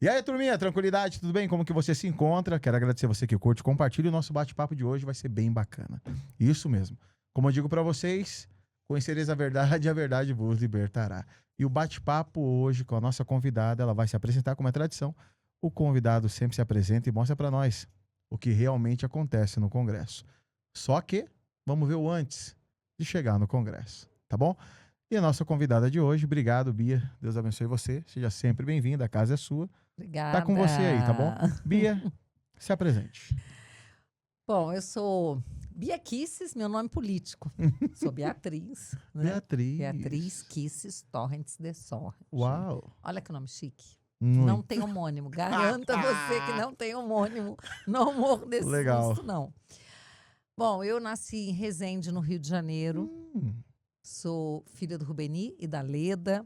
E aí, turminha, tranquilidade, tudo bem? Como que você se encontra? Quero agradecer você que curte, compartilha o nosso bate-papo de hoje, vai ser bem bacana. Isso mesmo. Como eu digo pra vocês, conhecereis a verdade vos libertará. E o bate-papo hoje com a nossa convidada, ela vai se apresentar como é tradição. O convidado sempre se apresenta e mostra pra nós o que realmente acontece no Congresso. Só que vamos ver o antes de chegar no Congresso, tá bom? E a nossa convidada de hoje, obrigado, Bia. Deus abençoe você. Seja sempre bem-vinda, a casa é sua. Obrigada. Tá com você aí, tá bom? Bia, se apresente. Bom, eu sou Bia Kisses, meu nome político. Sou Beatriz, né? Beatriz. Beatriz Kisses Torrents de Sorrent. Uau. Olha que nome chique. Muito Não tem homônimo. Garanto a você que não tem homônimo no Amor desse legal. Susto, não. Bom, eu nasci em Resende, no Rio de Janeiro. Sou filha do Rubeni e da Leda.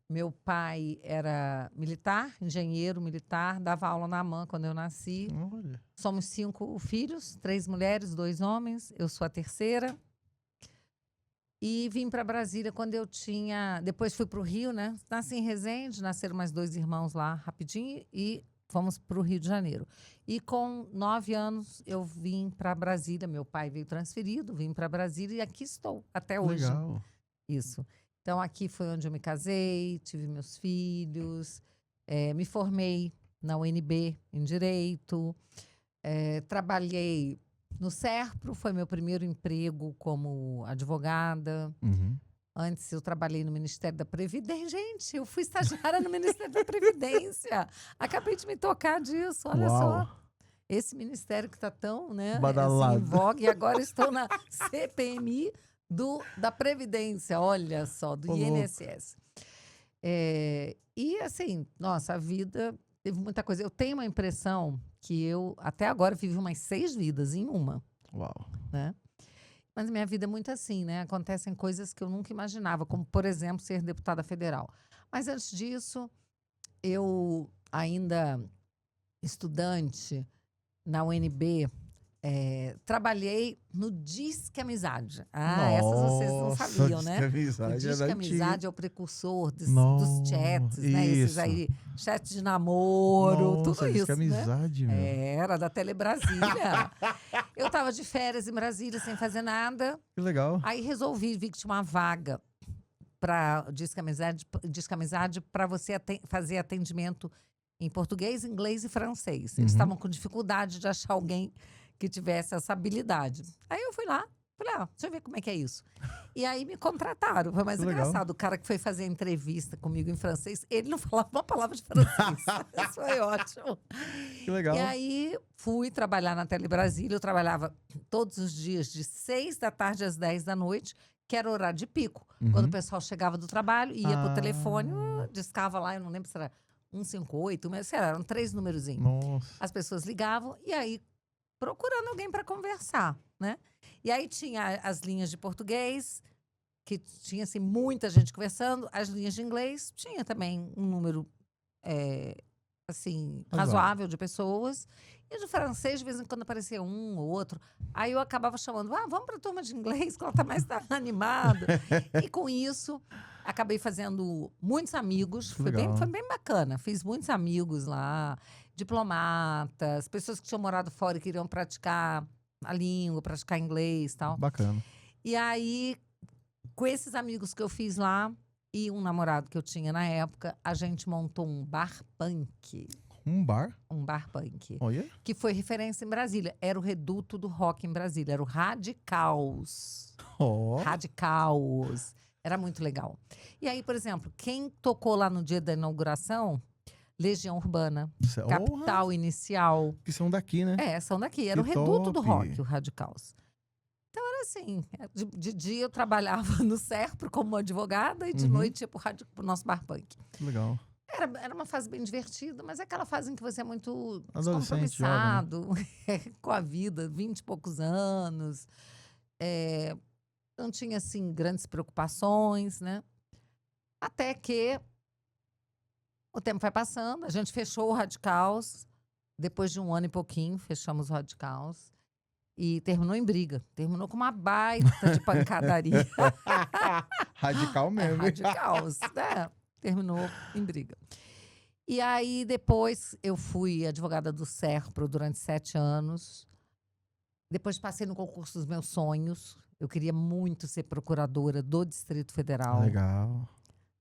Meu pai era militar, engenheiro militar, dava aula na AMAN quando eu nasci. Olha. Somos 5 filhos, 3 mulheres, 2 homens. Eu sou a terceira. E vim para Brasília quando eu tinha... Depois fui para o Rio, né? Nasci em Resende, nasceram mais 2 irmãos lá rapidinho e fomos para o Rio de Janeiro. E com 9 anos eu vim para Brasília. Meu pai veio transferido, vim para Brasília e aqui estou até hoje. Legal. Isso. Então, aqui foi onde eu me casei, tive meus filhos, me formei na UNB em Direito, trabalhei no SERPRO, foi meu primeiro emprego como advogada. Uhum. Antes eu trabalhei no Ministério da Previdência. Gente, eu fui estagiária no Ministério da Previdência. Acabei de me tocar disso, olha Uau. só. Esse ministério que está tão, né, Badalado. assim, em vogue, e agora estou na CPMI da Previdência, olha só, do Ô, louco. INSS. E assim, nossa, a vida teve muita coisa. Eu tenho uma impressão que eu, até agora, vivi umas 6 vidas em uma, Uau. né? Mas minha vida é muito assim, né? Acontecem coisas que eu nunca imaginava, como, por exemplo, ser deputada federal. Mas antes disso, eu ainda estudante na UNB, trabalhei no Disque Amizade. Essas vocês não sabiam, né? Disque Amizade O Disque era Amizade antigo. é o precursor dos Nossa, chats, né? Esses isso. aí, chat de namoro, Nossa, tudo Disque isso, né? Amizade, meu. Era da Telebrasília. Eu estava de férias em Brasília, sem fazer nada. Que legal. Aí resolvi vir que tinha uma vaga para Disque Amizade para você fazer atendimento em português, inglês e francês. Eles Uhum. estavam com dificuldade de achar alguém que tivesse essa habilidade. Aí eu fui lá, falei, deixa eu ver como é que é isso. E aí me contrataram. Foi mais Que legal. engraçado. O cara que foi fazer a entrevista comigo em francês, ele não falava uma palavra de francês. Isso foi ótimo. Que legal. E aí fui trabalhar na Telebrasília. Eu trabalhava todos os dias de 6 da tarde às 10 da noite, que era horário de pico. Uhum. Quando o pessoal chegava do trabalho, ia pro telefone, Ah. discava lá, eu não lembro se era 158, mas sei lá, eram 3 numerozinhos. Nossa. As pessoas ligavam e aí procurando alguém para conversar, né? E aí tinha as linhas de português, que tinha assim muita gente conversando, as linhas de inglês, tinha também um número assim razoável de pessoas. E de francês, de vez em quando aparecia um ou outro. Aí eu acabava chamando, vamos para a turma de inglês, que ela tá mais animada. E com isso, acabei fazendo muitos amigos. Foi Legal. bem bacana. Fiz muitos amigos lá, diplomatas, pessoas que tinham morado fora e queriam praticar a língua, praticar inglês e tal. Bacana. E aí, com esses amigos que eu fiz lá e um namorado que eu tinha na época, a gente montou um bar punk. Um bar? Um bar punk. Olha. Que foi referência em Brasília. Era o reduto do rock em Brasília. Era o Radicaus. Ó. Radicaus. Era muito legal. E aí, por exemplo, quem tocou lá no dia da inauguração? Legião Urbana. Capital Inicial. Que são daqui, né? São daqui. Era Que o reduto do top. rock, o Radicaus. Então era assim, de dia eu trabalhava no SERPRO como advogada e de noite ia pro nosso bar punk. Legal. Era uma fase bem divertida, mas é aquela fase em que você é muito Adolescente, jovem, descompromissado com a vida, 20 e poucos anos. Não tinha, assim, grandes preocupações, né? Até que o tempo vai passando, a gente fechou o Radicaus. Depois de 1 ano e pouquinho, fechamos o Radicaus. E terminou em briga. Terminou com uma baita de pancadaria. Radical mesmo. Radicaus, né? Terminou em briga. E aí, depois, eu fui advogada do SERPRO durante 7 anos. Depois passei no concurso dos meus sonhos. Eu queria muito ser procuradora do Distrito Federal. Legal.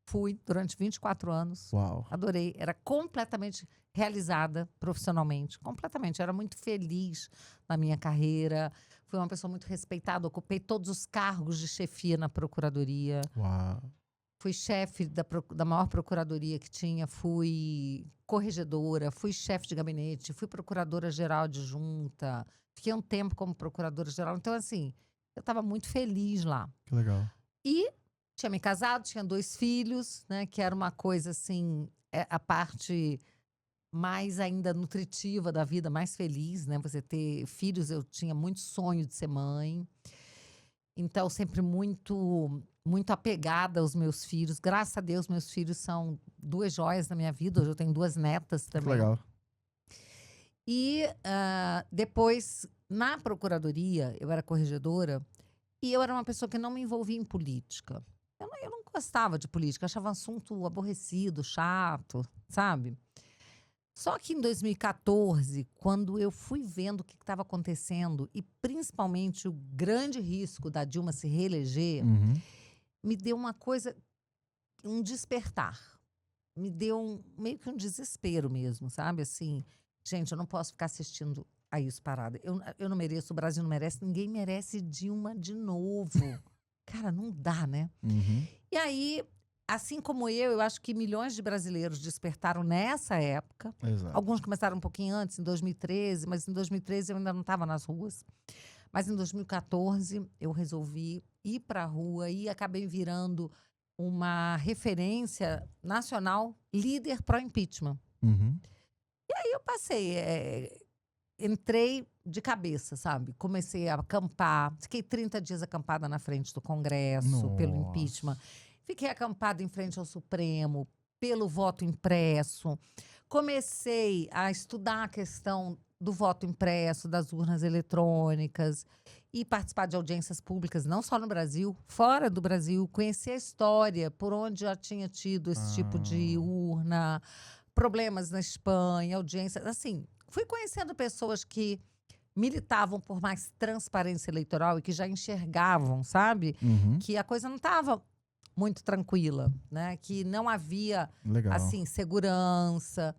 Fui durante 24 anos. Uau. Adorei. Era completamente realizada profissionalmente. Completamente. Eu era muito feliz na minha carreira. Fui uma pessoa muito respeitada. Ocupei todos os cargos de chefia na procuradoria. Uau. Fui chefe da maior procuradoria que tinha. Fui corregedora. Fui chefe de gabinete. Fui procuradora-geral adjunta. Fiquei um tempo como procuradora-geral. Então, assim, eu estava muito feliz lá. Que legal. E tinha me casado, tinha 2 filhos, né? Que era uma coisa, assim, a parte mais ainda nutritiva da vida, mais feliz, né? Você ter filhos, eu tinha muito sonho de ser mãe. Então, sempre muito apegada aos meus filhos. Graças a Deus, meus filhos são 2 joias na minha vida. Hoje eu tenho 2 netas Que também. legal. E depois, na procuradoria, eu era corregedora e eu era uma pessoa que não me envolvia em política. Eu não gostava de política, achava um assunto aborrecido, chato, sabe? Só que em 2014, quando eu fui vendo o que estava acontecendo e principalmente o grande risco da Dilma se reeleger, Uhum. me deu uma coisa, um despertar. Me deu meio que um desespero mesmo, sabe? Assim, gente, eu não posso ficar assistindo a isso parada. Eu não mereço, o Brasil não merece, ninguém merece Dilma de novo. Cara, não dá, né? Uhum. E aí, assim como eu acho que milhões de brasileiros despertaram nessa época. Exato. Alguns começaram um pouquinho antes, em 2013, mas em 2013 eu ainda não estava nas ruas. Mas em 2014 eu resolvi ir para a rua e acabei virando uma referência nacional, líder pró-impeachment. Uhum. Aí eu passei, entrei de cabeça, sabe? Comecei a acampar, fiquei 30 dias acampada na frente do Congresso pelo Nossa. impeachment. Fiquei acampada em frente ao Supremo pelo voto impresso. Comecei a estudar a questão do voto impresso, das urnas eletrônicas e participar de audiências públicas, não só no Brasil, fora do Brasil. Conhecer a história, por onde já tinha tido esse tipo de urna, problemas na Espanha, audiências, assim. Fui conhecendo pessoas que militavam por mais transparência eleitoral e que já enxergavam, sabe? Uhum. Que a coisa não estava muito tranquila, né? Que não havia, Legal. assim, segurança.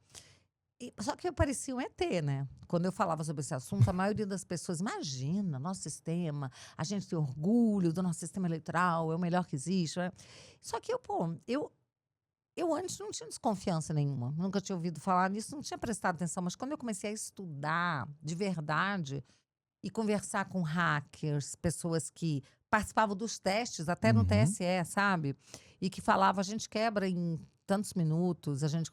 Só que eu parecia um ET, né? Quando eu falava sobre esse assunto, a maioria das pessoas, imagina, nosso sistema, a gente tem orgulho do nosso sistema eleitoral, é o melhor que existe, né? Só que eu antes não tinha desconfiança nenhuma, nunca tinha ouvido falar nisso, não tinha prestado atenção, mas quando eu comecei a estudar de verdade e conversar com hackers, pessoas que participavam dos testes, até no Uhum. TSE, sabe? E que falavam, a gente quebra em tantos minutos, a gente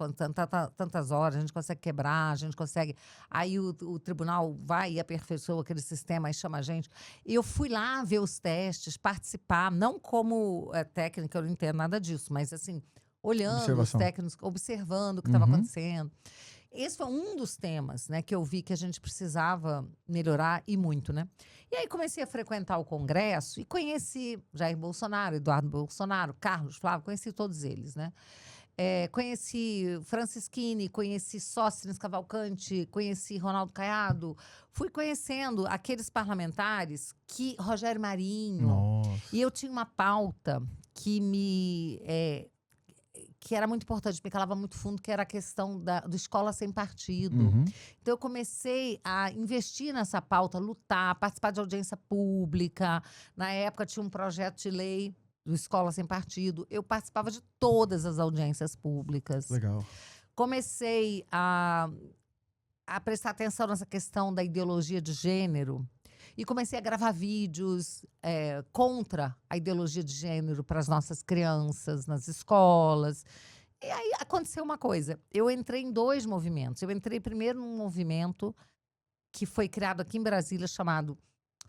tantas horas, a gente consegue quebrar, a gente consegue. Aí o tribunal vai e aperfeiçoa aquele sistema e chama a gente. E eu fui lá ver os testes, participar, não como técnica, eu não entendo nada disso, mas assim, olhando os Observação. técnicos, observando o que estava Uhum. acontecendo. Esse foi um dos temas, né, que eu vi que a gente precisava melhorar e muito, né? E aí comecei a frequentar o Congresso e conheci Jair Bolsonaro, Eduardo Bolsonaro, Carlos Flávio, conheci todos eles, né? Conheci Francisquini, conheci Sóstenes Cavalcante, conheci Ronaldo Caiado. Fui conhecendo aqueles parlamentares que Rogério Marinho. Nossa. E eu tinha uma pauta que era muito importante, me calava muito fundo, que era a questão do escola sem partido. Uhum. Então, eu comecei a investir nessa pauta, lutar, participar de audiência pública. Na época, tinha um projeto de lei do Escola Sem Partido. Eu participava de todas as audiências públicas. Legal. Comecei a prestar atenção nessa questão da ideologia de gênero. E comecei a gravar vídeos contra a ideologia de gênero para as nossas crianças nas escolas. E aí aconteceu uma coisa. Eu entrei em 2 movimentos. Eu entrei primeiro num movimento que foi criado aqui em Brasília, chamado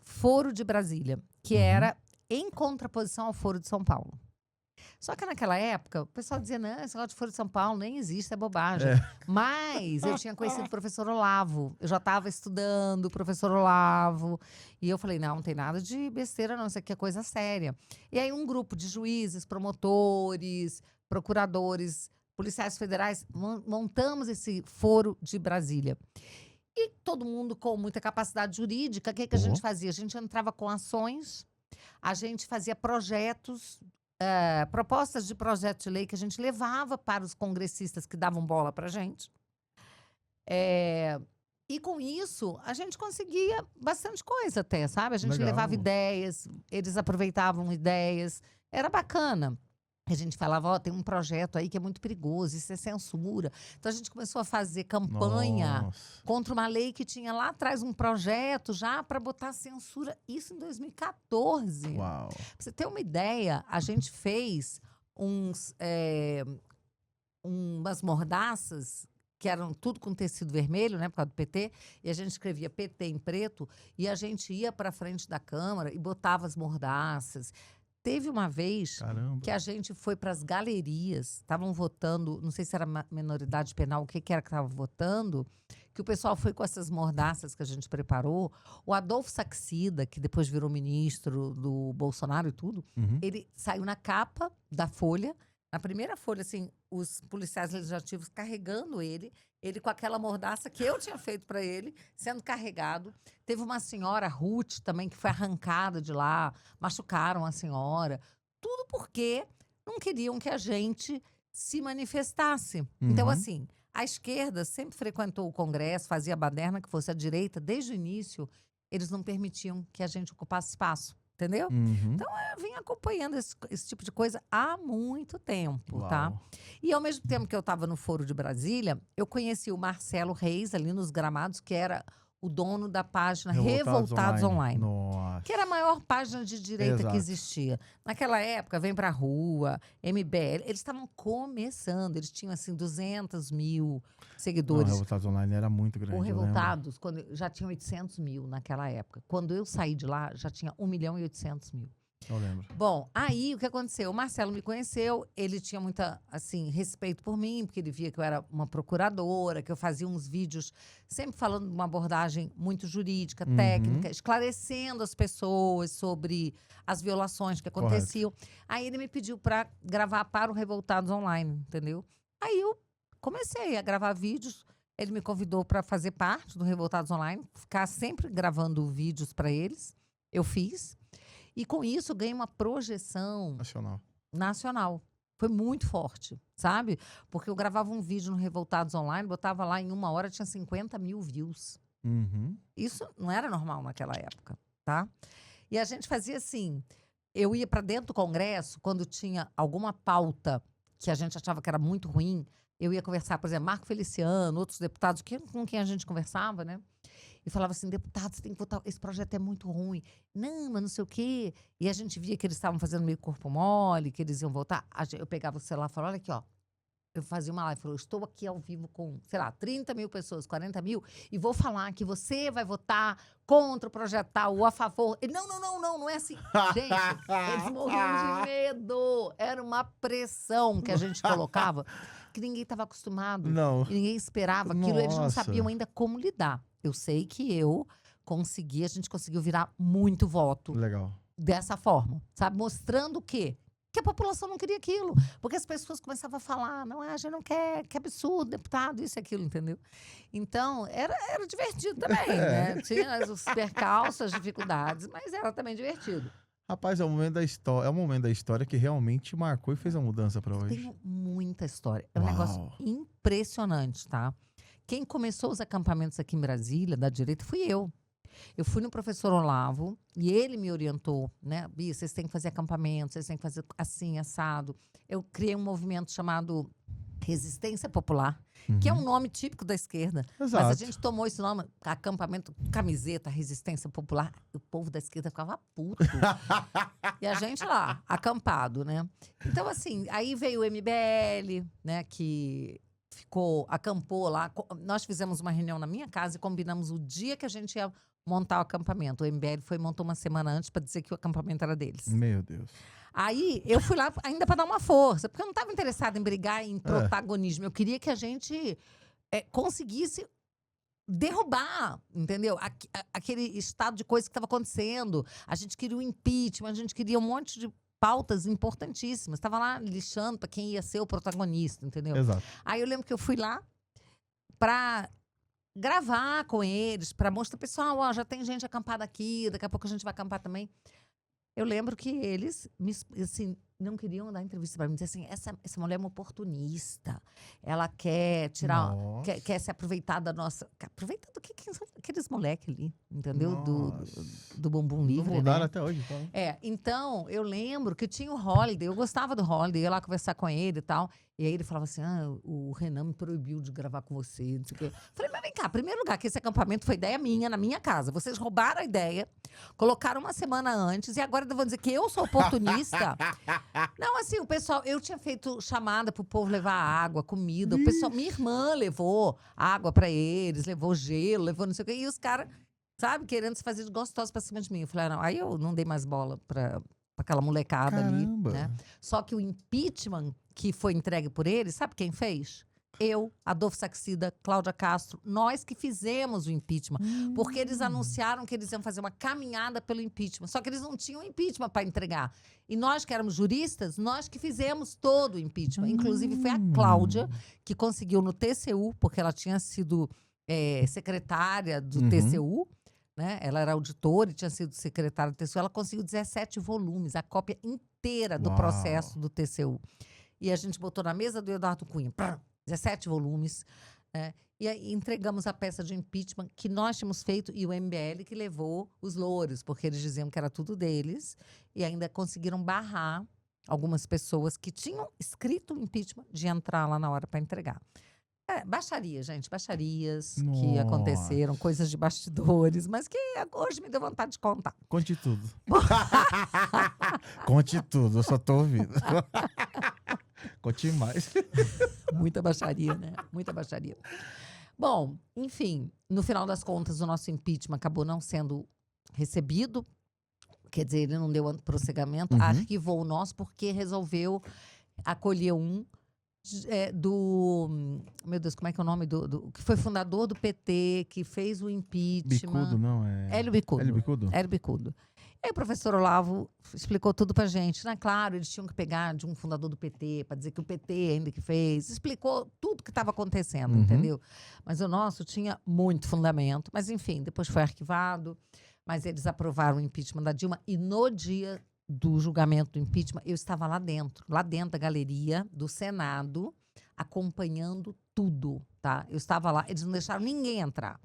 Foro de Brasília, que era em contraposição ao Foro de São Paulo. Só que naquela época, o pessoal dizia, não, esse negócio de Foro de São Paulo nem existe, é bobagem. Mas eu tinha conhecido o professor Olavo. Eu já estava estudando o professor Olavo. E eu falei, não tem nada de besteira não, isso aqui é coisa séria. E aí um grupo de juízes, promotores, procuradores policiais federais, montamos esse foro de Brasília. E todo mundo com muita capacidade jurídica, o que a gente fazia? A gente entrava com ações, a gente fazia projetos, propostas de projeto de lei que a gente levava para os congressistas que davam bola para a gente. E com isso, a gente conseguia bastante coisa até, sabe? A gente Legal. levava ideias, eles aproveitavam ideias, era bacana. A gente falava, tem um projeto aí que é muito perigoso, isso é censura. Então a gente começou a fazer campanha contra uma lei que tinha lá atrás um projeto já para botar censura, isso em 2014. Uau. Pra você ter uma ideia, a gente fez umas mordaças que eram tudo com tecido vermelho, né, por causa do PT, e a gente escrevia PT em preto, e a gente ia para frente da Câmara e botava as mordaças. Teve uma vez que a gente foi para as galerias, estavam votando, não sei se era minoridade penal, o que era que estava votando, que o pessoal foi com essas mordaças que a gente preparou. O Adolfo Saxida, que depois virou ministro do Bolsonaro e tudo, ele saiu na capa da Folha. Na primeira folha, assim, os policiais legislativos carregando ele com aquela mordaça que eu tinha feito para ele, sendo carregado. Teve uma senhora, Ruth, também, que foi arrancada de lá, machucaram a senhora. Tudo porque não queriam que a gente se manifestasse. Então, assim, a esquerda sempre frequentou o Congresso, fazia baderna, que fosse a direita, desde o início, eles não permitiam que a gente ocupasse espaço. Entendeu? Então, eu vim acompanhando esse tipo de coisa há muito tempo, tá? E ao mesmo tempo que eu estava no Foro de Brasília, eu conheci o Marcelo Reis, ali nos Gramados, que era o dono da página Revoltados Online. Nossa. Que era a maior página de direita que existia. Naquela época, Vem Pra Rua, MBL, eles estavam começando. Eles tinham, assim, 200 mil seguidores. O Revoltados Online era muito grande. O Revoltados, já tinha 800 mil naquela época. Quando eu saí de lá, já tinha 1.800.000. Eu lembro. Bom, aí o que aconteceu? O Marcelo me conheceu, ele tinha muita, assim, respeito por mim, porque ele via que eu era uma procuradora, que eu fazia uns vídeos sempre falando de uma abordagem muito jurídica, técnica, esclarecendo as pessoas sobre as violações que aconteciam. Aí ele me pediu para gravar para o Revoltados Online, entendeu? Aí eu comecei a gravar vídeos, ele me convidou para fazer parte do Revoltados Online, ficar sempre gravando vídeos para eles. Eu fiz. E com isso, ganhei uma projeção nacional. Foi muito forte, sabe? Porque eu gravava um vídeo no Revoltados Online, botava lá em 1 hora, tinha 50 mil views. Isso não era normal naquela época, tá? E a gente fazia assim, eu ia para dentro do Congresso, quando tinha alguma pauta que a gente achava que era muito ruim, eu ia conversar, por exemplo, Marco Feliciano, outros deputados com quem a gente conversava, né? E falava assim, deputado, você tem que votar, esse projeto é muito ruim. Não, mas não sei o quê. E a gente via que eles estavam fazendo meio corpo mole, que eles iam votar. Eu pegava o celular e falava, olha aqui, ó. Eu fazia uma live, falou, estou aqui ao vivo com, sei lá, 30 mil pessoas, 40 mil, e vou falar que você vai votar contra o projeto tal ou a favor. Ele, não é assim. Gente, eles morriam de medo. Era uma pressão que a gente colocava, que ninguém estava acostumado. Não. E ninguém esperava aquilo, eles não sabiam ainda como lidar. Eu sei que a gente conseguiu virar muito voto. Legal. Dessa forma, sabe? Mostrando o quê? Que a população não queria aquilo. Porque as pessoas começavam a falar, não, a gente não quer, que absurdo, deputado, isso e aquilo, entendeu? Então, era divertido também, né? Tinha os percalços, as dificuldades, mas era também divertido. Rapaz, é um momento da história que realmente marcou e fez a mudança pra hoje. Tenho muita história. É um negócio impressionante, tá? Quem começou os acampamentos aqui em Brasília, da direita, fui eu. Eu fui no professor Olavo e ele me orientou, né? Bia, vocês têm que fazer acampamento, vocês têm que fazer assim, assado. Eu criei um movimento chamado Resistência Popular, que é um nome típico da esquerda. Exato. Mas a gente tomou esse nome, acampamento, camiseta, Resistência Popular. O povo da esquerda ficava puto. E a gente lá, acampado, né? Então, assim, aí veio o MBL, né? Que acampou lá. Nós fizemos uma reunião na minha casa e combinamos o dia que a gente ia montar o acampamento. O MBL montou uma semana antes para dizer que o acampamento era deles. Meu Deus. Aí eu fui lá ainda para dar uma força, porque eu não estava interessada em brigar em protagonismo. Eu queria que a gente conseguisse derrubar, entendeu? Aquele estado de coisa que estava acontecendo. A gente queria o impeachment, a gente queria um monte de pautas importantíssimas. Estava lá lixando para quem ia ser o protagonista, entendeu? Exato. Aí eu lembro que eu fui lá para gravar com eles, para mostrar, pessoal, ó, já tem gente acampada aqui, daqui a pouco a gente vai acampar também. Eu lembro que eles, assim, não queriam dar entrevista para mim. Dizer assim, essa mulher é uma oportunista. Ela quer tirar, Nossa. quer se aproveitar da nossa... Aproveitar do que são aqueles moleques ali, entendeu? Do bumbum Não livre, mudaram né? até hoje, então. Então, eu lembro que tinha o Holiday, eu gostava do Holiday, ia lá conversar com ele e tal. E aí ele falava assim, o Renan me proibiu de gravar com você, não sei o quê. Falei, mas vem cá, primeiro lugar, que esse acampamento foi ideia minha, na minha casa. Vocês roubaram a ideia, colocaram uma semana antes, e agora vão dizer que eu sou oportunista. Não, assim, o pessoal, eu tinha feito chamada pro povo levar água, comida. O pessoal, minha irmã levou água pra eles, levou gelo, levou não sei o quê. E os caras, sabe, querendo se fazer de gostosos pra cima de mim. Eu falei, não. Aí eu não dei mais bola pra aquela molecada Caramba. ali, né? Só que o impeachment que foi entregue por eles, sabe quem fez? Eu, Adolfo Saxida, Cláudia Castro, nós que fizemos o impeachment. Porque eles anunciaram que eles iam fazer uma caminhada pelo impeachment. Só que eles não tinham impeachment para entregar. E nós que éramos juristas, nós que fizemos todo o impeachment. Inclusive foi a Cláudia que conseguiu no TCU, porque ela tinha sido secretária do TCU, né? Ela era auditora e tinha sido secretária do TCU. Ela conseguiu 17 volumes, a cópia inteira do processo do TCU. E a gente botou na mesa do Eduardo Cunha, 17 volumes, né? E aí entregamos a peça de impeachment que nós tínhamos feito e o MBL que levou os louros, porque eles diziam que era tudo deles e ainda conseguiram barrar algumas pessoas que tinham escrito o impeachment de entrar lá na hora para entregar. Baixaria, gente, baixarias que Nossa. aconteceram, coisas de bastidores, mas que hoje me deu vontade de contar. Conte tudo. Conte tudo, eu só tô ouvindo. Conte mais. Muita baixaria, né? Muita baixaria. Bom, enfim, no final das contas, o nosso impeachment acabou não sendo recebido. Quer dizer, ele não deu prosseguimento, arquivou o nosso porque resolveu acolher meu Deus, como é que é o nome que foi fundador do PT, que fez o impeachment. Bicudo, não é? Hélio Bicudo. Hélio Bicudo? Hélio Bicudo. E aí o professor Olavo explicou tudo pra gente, né? Claro, eles tinham que pegar de um fundador do PT, para dizer que o PT ainda que fez. Explicou tudo que estava acontecendo, entendeu? Mas o nosso tinha muito fundamento. Mas enfim, depois foi arquivado. Mas eles aprovaram o impeachment da Dilma. E no dia do julgamento do impeachment, eu estava lá dentro da galeria do Senado, acompanhando tudo, tá? Eu estava lá, eles não deixaram ninguém entrar.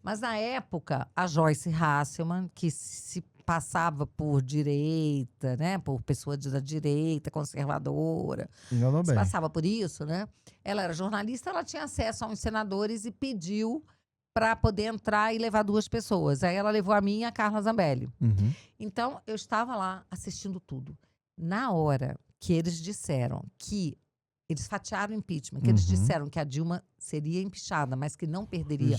Mas na época, a Joyce Hasselman, que se passava por direita, né? Por pessoa da direita, conservadora. Enganou Se bem. passava por isso, né? Ela era jornalista, ela tinha acesso a uns senadores e pediu para poder entrar e levar 2 pessoas. Aí ela levou a mim e a Carla Zambelli. Então, eu estava lá assistindo tudo. Na hora que eles disseram que eles fatiaram o impeachment, que eles disseram que a Dilma seria empichada, mas que não perderia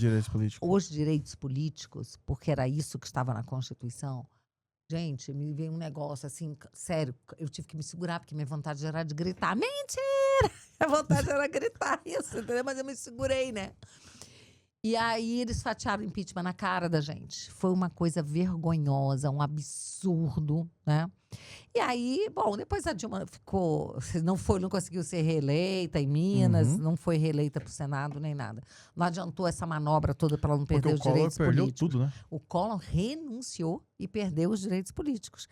os direitos políticos, porque era isso que estava na Constituição. Gente, me veio um negócio assim, sério, eu tive que me segurar, porque minha vontade era de gritar. Mentira! A vontade era gritar isso, entendeu? Mas eu me segurei, né? E aí eles fatiaram o impeachment na cara da gente. Foi uma coisa vergonhosa, um absurdo, né? E aí, bom, depois a Dilma não conseguiu ser reeleita em Minas, não foi reeleita para o Senado nem nada. Não adiantou essa manobra toda para ela não perder os direitos políticos. Perdeu tudo, né? O Collor renunciou e perdeu os direitos políticos.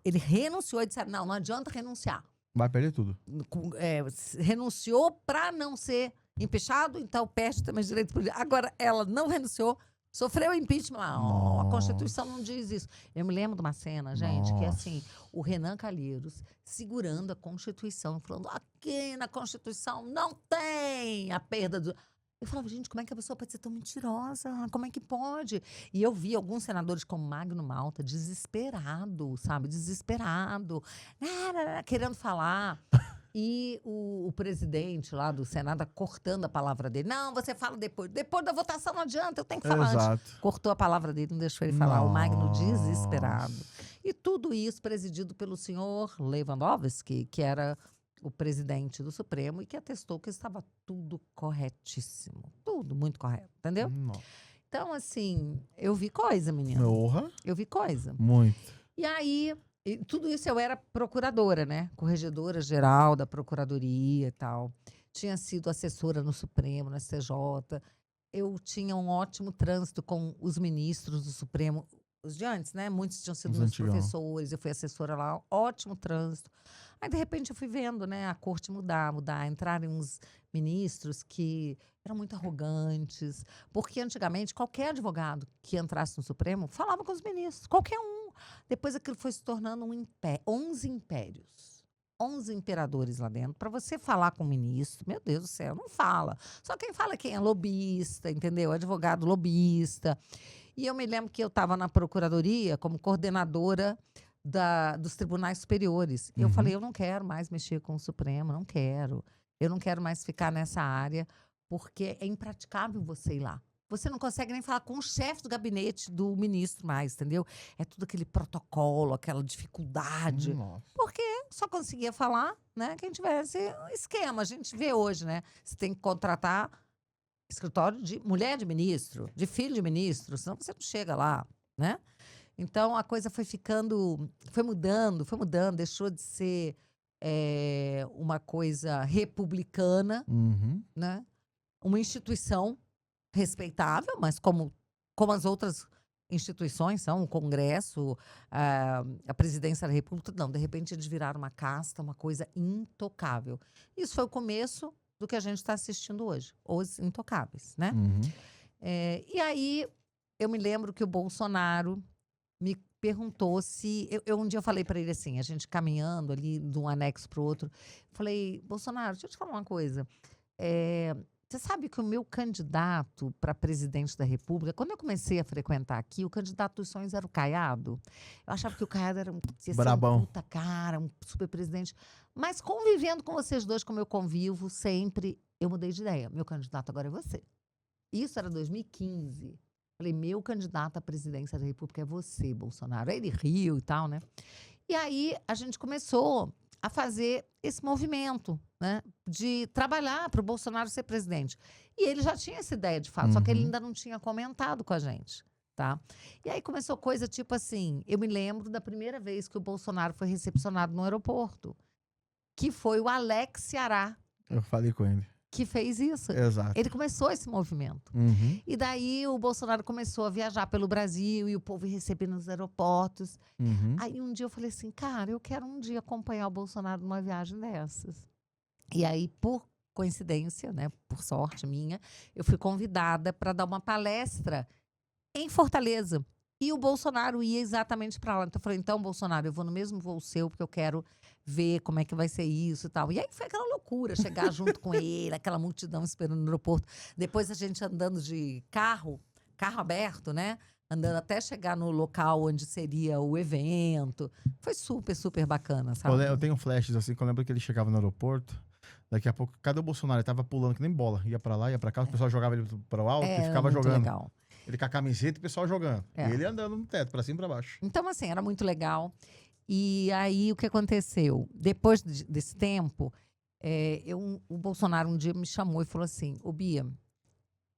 Ele renunciou e disse, não adianta renunciar. Vai perder tudo. Renunciou para não ser empichado, então perde também os direitos políticos. Agora, ela não renunciou, sofreu impeachment. A Constituição não diz isso. Eu me lembro de uma cena, gente, que é assim, o Renan Calheiros segurando a Constituição, falando, aqui na Constituição não tem a perda do... Eu falava, gente, como é que a pessoa pode ser tão mentirosa? Como é que pode? E eu vi alguns senadores como Magno Malta, desesperado, sabe? Desesperado, querendo falar. E o presidente lá do Senado cortando a palavra dele. Não, você fala depois. Depois da votação não adianta, eu tenho que falar antes. Cortou a palavra dele, não deixou ele falar. O Magno desesperado. E tudo isso presidido pelo senhor Lewandowski, que era o presidente do Supremo e que atestou que estava tudo corretíssimo. Tudo muito correto, entendeu? Então, assim, eu vi coisa, menina. Porra. Eu vi coisa. Muito. E aí, E tudo isso eu era procuradora, né? Corregedora geral da Procuradoria e tal. Tinha sido assessora no Supremo, no STJ. Eu tinha um ótimo trânsito com os ministros do Supremo, os de antes, né? Muitos tinham sido Os meus antigão. professores, eu fui assessora lá, ótimo trânsito. Aí, de repente, eu fui vendo, né, a corte mudar, entrarem uns ministros que eram muito arrogantes, porque antigamente qualquer advogado que entrasse no Supremo falava com os ministros, qualquer um. Depois aquilo foi se tornando 11 impérios. 11 imperadores lá dentro. Para você falar com o ministro, meu Deus do céu, não fala. Só quem fala é quem é lobista, entendeu? Advogado lobista. E eu me lembro que eu estava na procuradoria como coordenadora dos tribunais superiores. E eu Uhum. falei, eu não quero mais mexer com o Supremo, não quero. Eu não quero mais ficar nessa área, porque é impraticável você ir lá. Você não consegue nem falar com o chefe do gabinete do ministro mais, entendeu? É tudo aquele protocolo, aquela dificuldade. Nossa. Porque só conseguia falar, né, quem tivesse um esquema. A gente vê hoje, né? Você tem que contratar escritório de mulher de ministro, de filho de ministro, senão você não chega lá, né? Então a coisa foi foi mudando, deixou de ser uma coisa republicana, Uhum. né? Uma instituição respeitável, mas como as outras instituições são, o Congresso, a Presidência da República, não, de repente eles viraram uma casta, uma coisa intocável. Isso foi o começo do que a gente está assistindo hoje, Os Intocáveis, né? Uhum. E aí eu me lembro que o Bolsonaro me perguntou se. Um dia eu falei para ele assim, a gente caminhando ali de um anexo para o outro, falei, Bolsonaro, deixa eu te falar uma coisa. Você sabe que o meu candidato para presidente da República, quando eu comecei a frequentar aqui, o candidato dos sonhos era o Caiado. Eu achava que o Caiado ia ser Brabão. um puta cara, um super presidente. Mas convivendo com vocês dois, como eu convivo sempre, eu mudei de ideia. Meu candidato agora é você. Isso era 2015. Falei, meu candidato à presidência da República é você, Bolsonaro. Aí ele riu e tal, né? E aí a gente começou a fazer esse movimento, né, de trabalhar para o Bolsonaro ser presidente. E ele já tinha essa ideia de fato, só que ele ainda não tinha comentado com a gente, tá? E aí começou coisa tipo assim, eu me lembro da primeira vez que o Bolsonaro foi recepcionado no aeroporto, que foi o Alex Ceará Eu falei com ele. que fez isso. Exato. Ele começou esse movimento. Uhum. E daí o Bolsonaro começou a viajar pelo Brasil e o povo recebendo nos aeroportos. Uhum. Aí um dia eu falei assim, cara, eu quero um dia acompanhar o Bolsonaro numa viagem dessas. E aí, por coincidência, né, por sorte minha, eu fui convidada para dar uma palestra em Fortaleza. E o Bolsonaro ia exatamente para lá. Então eu falei, então, Bolsonaro, eu vou no mesmo voo seu, porque eu quero ver como é que vai ser isso e tal. E aí foi aquela loucura, chegar junto com ele, aquela multidão esperando no aeroporto. Depois a gente andando de carro aberto, né? Andando até chegar no local onde seria o evento. Foi super, super bacana, sabe? Eu tenho flashes assim, que eu lembro que ele chegava no aeroporto. Daqui a pouco, cadê o Bolsonaro? Ele tava pulando que nem bola. Ia pra lá, ia pra cá, o pessoal jogava ele para o alto e ficava muito jogando. legal. Ele com a camiseta e o pessoal jogando. É. E ele andando no teto, pra cima e pra baixo. Então, assim, era muito legal. E aí, o que aconteceu? Depois desse tempo, o Bolsonaro um dia me chamou e falou assim, ô Bia,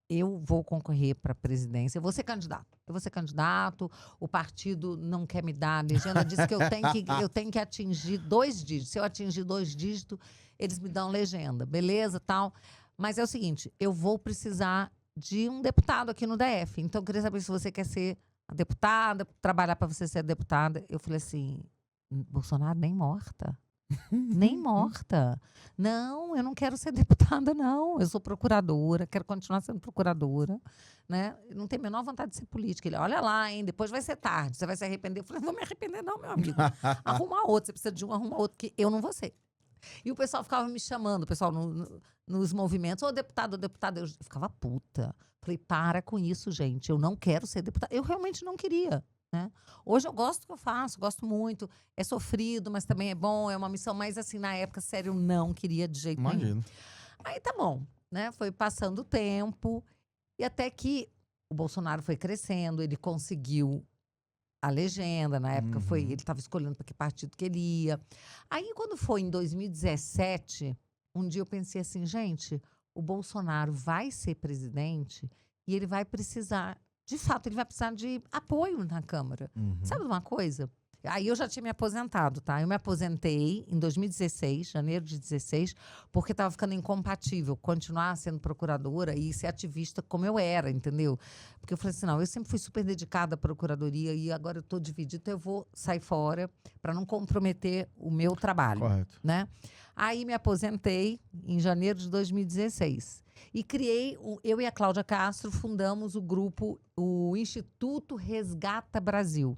eu vou concorrer para a presidência, eu vou ser candidato, o partido não quer me dar a legenda, disse que eu tenho que atingir 2 dígitos. Se eu atingir 2 dígitos, eles me dão legenda, beleza, tal. Mas é o seguinte, eu vou precisar de um deputado aqui no DF. Então, eu queria saber se você quer ser a deputada, trabalhar para você ser a deputada. Eu falei assim, Bolsonaro, nem morta. Nem morta. Não, eu não quero ser deputada, não. Eu sou procuradora, quero continuar sendo procuradora, né? Eu não tenho a menor vontade de ser política. Ele, olha lá, hein, depois vai ser tarde, você vai se arrepender. Eu falei, não vou me arrepender não, meu amigo. Arruma outro, você precisa de um, arruma outro, que eu não vou ser. E o pessoal ficava me chamando, o pessoal nos movimentos, ô deputado, eu ficava puta. Falei, para com isso, gente, eu não quero ser deputada. Eu realmente não queria. Né? Hoje eu gosto do que eu faço, gosto muito. É sofrido, mas também é bom, é uma missão. Mas assim, na época, sério, eu não queria de jeito nenhum. Imagino. Aí tá bom, né? Foi passando o tempo. E até que o Bolsonaro foi crescendo, ele conseguiu a legenda. Na época, ele estava escolhendo para que partido que ele ia. Aí, quando foi em 2017, um dia eu pensei assim, gente, o Bolsonaro vai ser presidente e ele vai precisar... De fato, ele vai precisar de apoio na Câmara. Sabe de uma coisa? Aí eu já tinha me aposentado, tá? Eu me aposentei em 2016, janeiro de 16, porque estava ficando incompatível continuar sendo procuradora e ser ativista como eu era, entendeu? Porque eu falei assim, não, eu sempre fui super dedicada à procuradoria e agora eu estou dividida, então eu vou sair fora para não comprometer o meu trabalho, Correto. né? Aí me aposentei em janeiro de 2016 e criei, eu e a Cláudia Castro fundamos o grupo, o Instituto Resgata Brasil.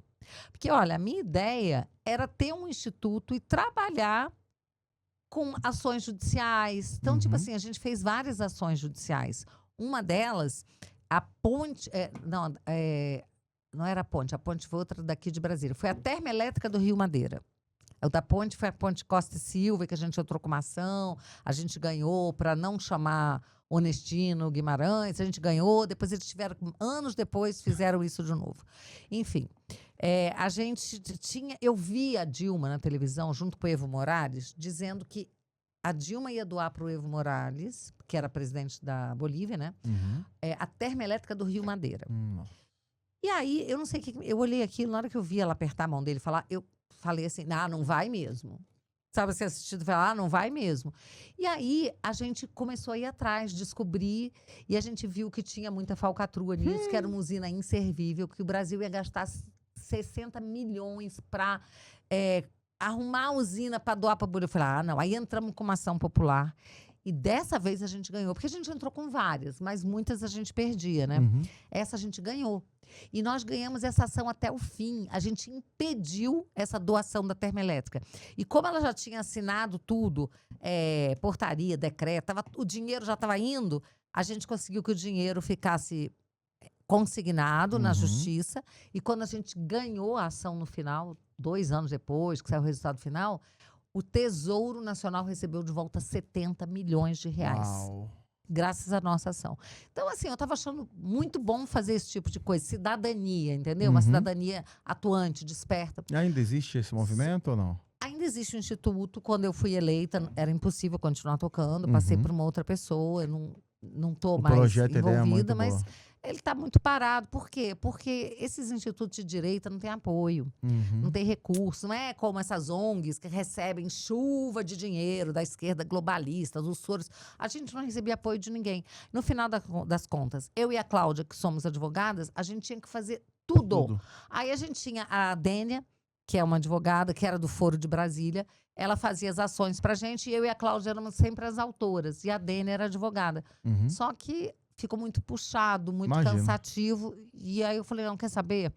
Porque, olha, a minha ideia era ter um instituto e trabalhar com ações judiciais. Então, tipo Uhum. assim, a gente fez várias ações judiciais. Uma delas, a ponte... não era a ponte foi outra daqui de Brasília. Foi a termoelétrica do Rio Madeira. O da ponte foi a ponte Costa e Silva, que a gente entrou com uma ação, a gente ganhou para não chamar Onestino Guimarães, a gente ganhou, depois eles tiveram, anos depois, fizeram isso de novo. Enfim, a gente tinha, eu vi a Dilma na televisão, junto com o Evo Morales, dizendo que a Dilma ia doar para o Evo Morales, que era presidente da Bolívia, né? Uhum. A termoelétrica do Rio Madeira. Nossa. E aí, eu não sei o que. Eu olhei aquilo, na hora que eu vi ela apertar a mão dele e falar, eu falei assim, não vai mesmo. Sabe, você assistindo e falar, não vai mesmo. E aí, a gente começou a ir atrás, descobrir, e a gente viu que tinha muita falcatrua nisso, que era uma usina inservível, que o Brasil ia gastar 60 milhões para arrumar a usina para doar para a Bolívia. Eu falei, não. Aí entramos com uma ação popular. E dessa vez a gente ganhou, porque a gente entrou com várias, mas muitas a gente perdia, né? Uhum. Essa a gente ganhou. E nós ganhamos essa ação até o fim. A gente impediu essa doação da termoelétrica. E como ela já tinha assinado tudo, portaria, decreto, o dinheiro já estava indo, a gente conseguiu que o dinheiro ficasse consignado na justiça. E quando a gente ganhou a ação no final, 2 anos depois, que saiu o resultado final, o Tesouro Nacional recebeu de volta 70 milhões de reais. Uau. Graças à nossa ação. Então, assim, eu estava achando muito bom fazer esse tipo de coisa. Cidadania, entendeu? Uma cidadania atuante, desperta. E ainda existe esse movimento ou não? Ainda existe um instituto. Quando eu fui eleita, era impossível continuar tocando. Passei por uma outra pessoa. Eu não estou mais projeto, a ideia é muito envolvida, mas boa. ele está muito parado. Por quê? Porque esses institutos de direita não têm apoio, não tem recurso. Não é como essas ONGs que recebem chuva de dinheiro da esquerda globalista, dos Soros. A gente não recebia apoio de ninguém. No final das contas, eu e a Cláudia, que somos advogadas, a gente tinha que fazer tudo. Aí a gente tinha a Dênia, que é uma advogada, que era do Foro de Brasília. Ela fazia as ações pra gente e eu e a Cláudia éramos sempre as autoras. E a Dênia era advogada. Só que ficou muito puxado, muito cansativo. E aí eu falei, não, quer saber?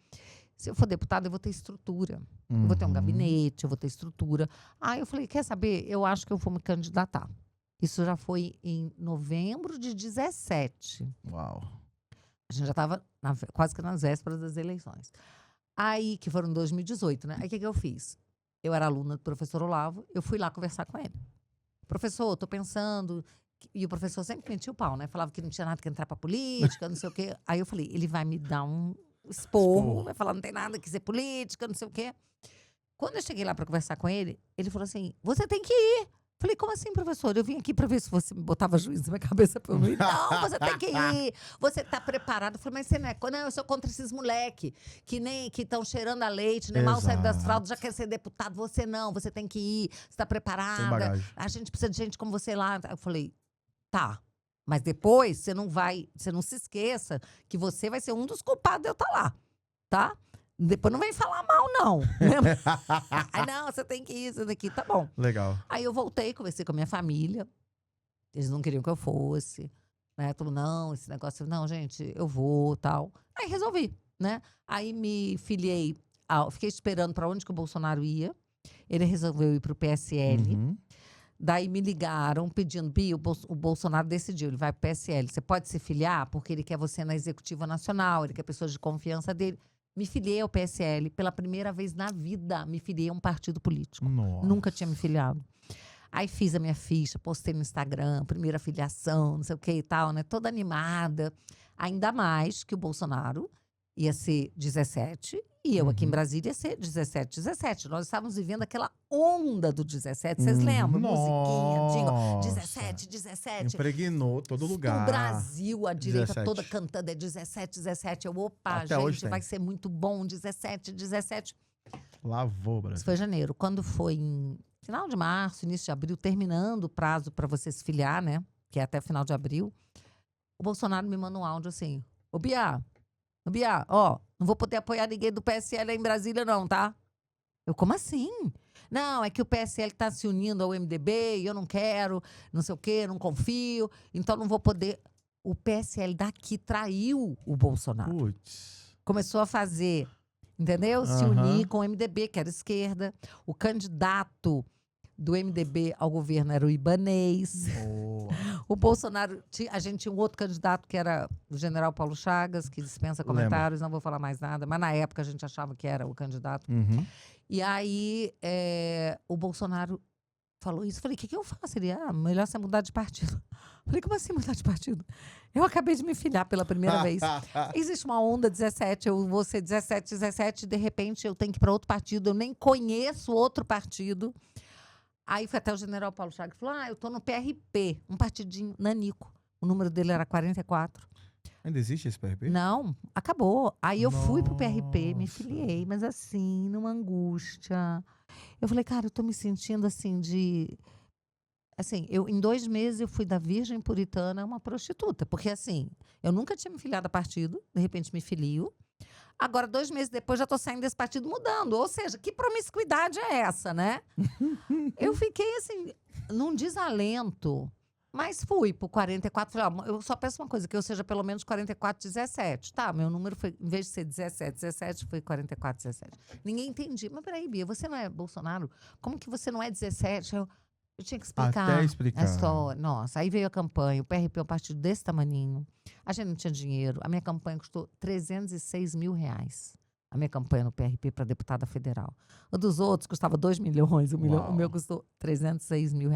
Se eu for deputada, eu vou ter estrutura. Eu vou ter um gabinete, eu vou ter estrutura. Aí eu falei, quer saber? Eu acho que eu vou me candidatar. Isso já foi em novembro de 17. Uau. A gente já estava quase que nas vésperas das eleições. Aí, que foram em 2018, né? Aí o que eu fiz? Eu era aluna do professor Olavo, eu fui lá conversar com ele. Professor, tô pensando... E o professor sempre metia o pau, né? Falava que não tinha nada que entrar pra política, não sei o quê. Aí eu falei, ele vai me dar um esporro, vai falar, não tem nada que ser política, não sei o quê. Quando eu cheguei lá pra conversar com ele, ele falou assim, você tem que ir. Falei, como assim, professor? Eu vim aqui pra ver se você me botava juízo na minha cabeça pra eu não ir. Não, você tem que ir. Você tá preparado. Eu falei, mas você não é... Não, eu sou contra esses moleque que estão cheirando a leite, nem mal saído das fraldas, já quer ser deputado. Você não, você tem que ir. Você tá preparada. A gente precisa de gente como você lá. Eu falei, tá. Mas depois você não se esqueça que você vai ser um dos culpados de eu estar lá. Tá? Depois não vem falar mal, não. Aí, não, você tem que ir, isso daqui, tá bom. Legal. Aí eu voltei, conversei com a minha família. Eles não queriam que eu fosse. Né? Todo mundo, não, esse negócio, não, gente, eu vou, tal. Aí resolvi, né? Aí me filiei, fiquei esperando para onde que o Bolsonaro ia. Ele resolveu ir pro PSL. Daí me ligaram pedindo, Bia, o Bolsonaro decidiu, ele vai pro PSL. Você pode se filiar? Porque ele quer você na Executiva Nacional, ele quer pessoas de confiança dele. Me filiei ao PSL pela primeira vez na vida. Me filiei a um partido político. Nossa. Nunca tinha me filiado. Aí fiz a minha ficha, postei no Instagram, primeira filiação, não sei o que e tal, né? Toda animada. Ainda mais que o Bolsonaro ia ser 17 e eu aqui em Brasília ia ser 17. Nós estávamos vivendo aquela onda do 17. Vocês lembram? Musiquinha, jingle, 17. Impregnou todo lugar. No Brasil, a direita 17. toda cantando, é 17. Eu, opa, Até hoje gente, vai ser muito bom, 17. Lavou, Isso Brasil. foi janeiro. Quando foi em final de março, início de abril, terminando o prazo para você se filiar, né? Que é até final de abril, o Bolsonaro me manda um áudio assim: Ô Bia, ó, não vou poder apoiar ninguém do PSL aí em Brasília, não, tá? Eu, como assim? Não, é que o PSL tá se unindo ao MDB e eu não quero, não sei o quê, não confio, então não vou poder. O PSL daqui traiu o Bolsonaro. Putz. Começou a fazer, entendeu? Se unir com o MDB, que era esquerda. O candidato do MDB ao governo era o Ibanez. Boa. O Bolsonaro, a gente tinha um outro candidato que era o general Paulo Chagas, que dispensa comentários, não vou falar mais nada, mas na época a gente achava que era o candidato. Uhum. E aí o Bolsonaro falou isso. Falei, o que eu faço? Ele, melhor você mudar de partido. Falei, como assim mudar de partido? Eu acabei de me filiar pela primeira vez. Existe uma onda 17, eu vou ser 17, de repente eu tenho que ir para outro partido, eu nem conheço outro partido. Aí foi até o general Paulo Chagas e falou, eu tô no PRP, um partidinho nanico. O número dele era 44. Ainda existe esse PRP? Não, acabou. Aí eu fui pro PRP, me Nossa. filiei, mas assim, numa angústia. Eu falei, cara, eu tô me sentindo assim Assim, em 2 meses eu fui da virgem puritana a uma prostituta. Porque assim, eu nunca tinha me filiado a partido, de repente me filio. Agora, 2 meses depois, já tô saindo desse partido mudando. Ou seja, que promiscuidade é essa, né? Eu fiquei assim, num desalento. Mas fui pro 44, falei, eu só peço uma coisa, que eu seja pelo menos 4417. Tá, meu número foi, em vez de ser 17, foi 4417. Ninguém entendia. Mas peraí, Bia, você não é Bolsonaro? Como que você não é 17? Eu tinha que explicar Até explicar. a história. Nossa, aí veio a campanha, o PRP é um partido desse tamaninho. A gente não tinha dinheiro. A minha campanha custou R$306 mil. A minha campanha no PRP para deputada federal. O dos outros custava 2 milhões, o meu custou R$306 mil.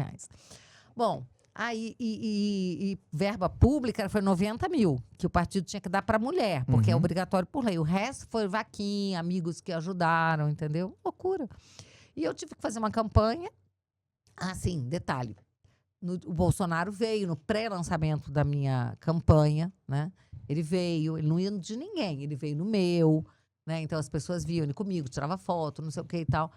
Bom, aí e verba pública foi 90 mil, que o partido tinha que dar para mulher, porque é obrigatório por lei. O resto foi vaquinha, amigos que ajudaram, entendeu? Loucura. E eu tive que fazer uma campanha. Sim, detalhe. O Bolsonaro veio no pré-lançamento da minha campanha, né? Ele veio, ele não ia de ninguém, ele veio no meu, né? Então as pessoas viam ele comigo, tirava foto, não sei o que e tal.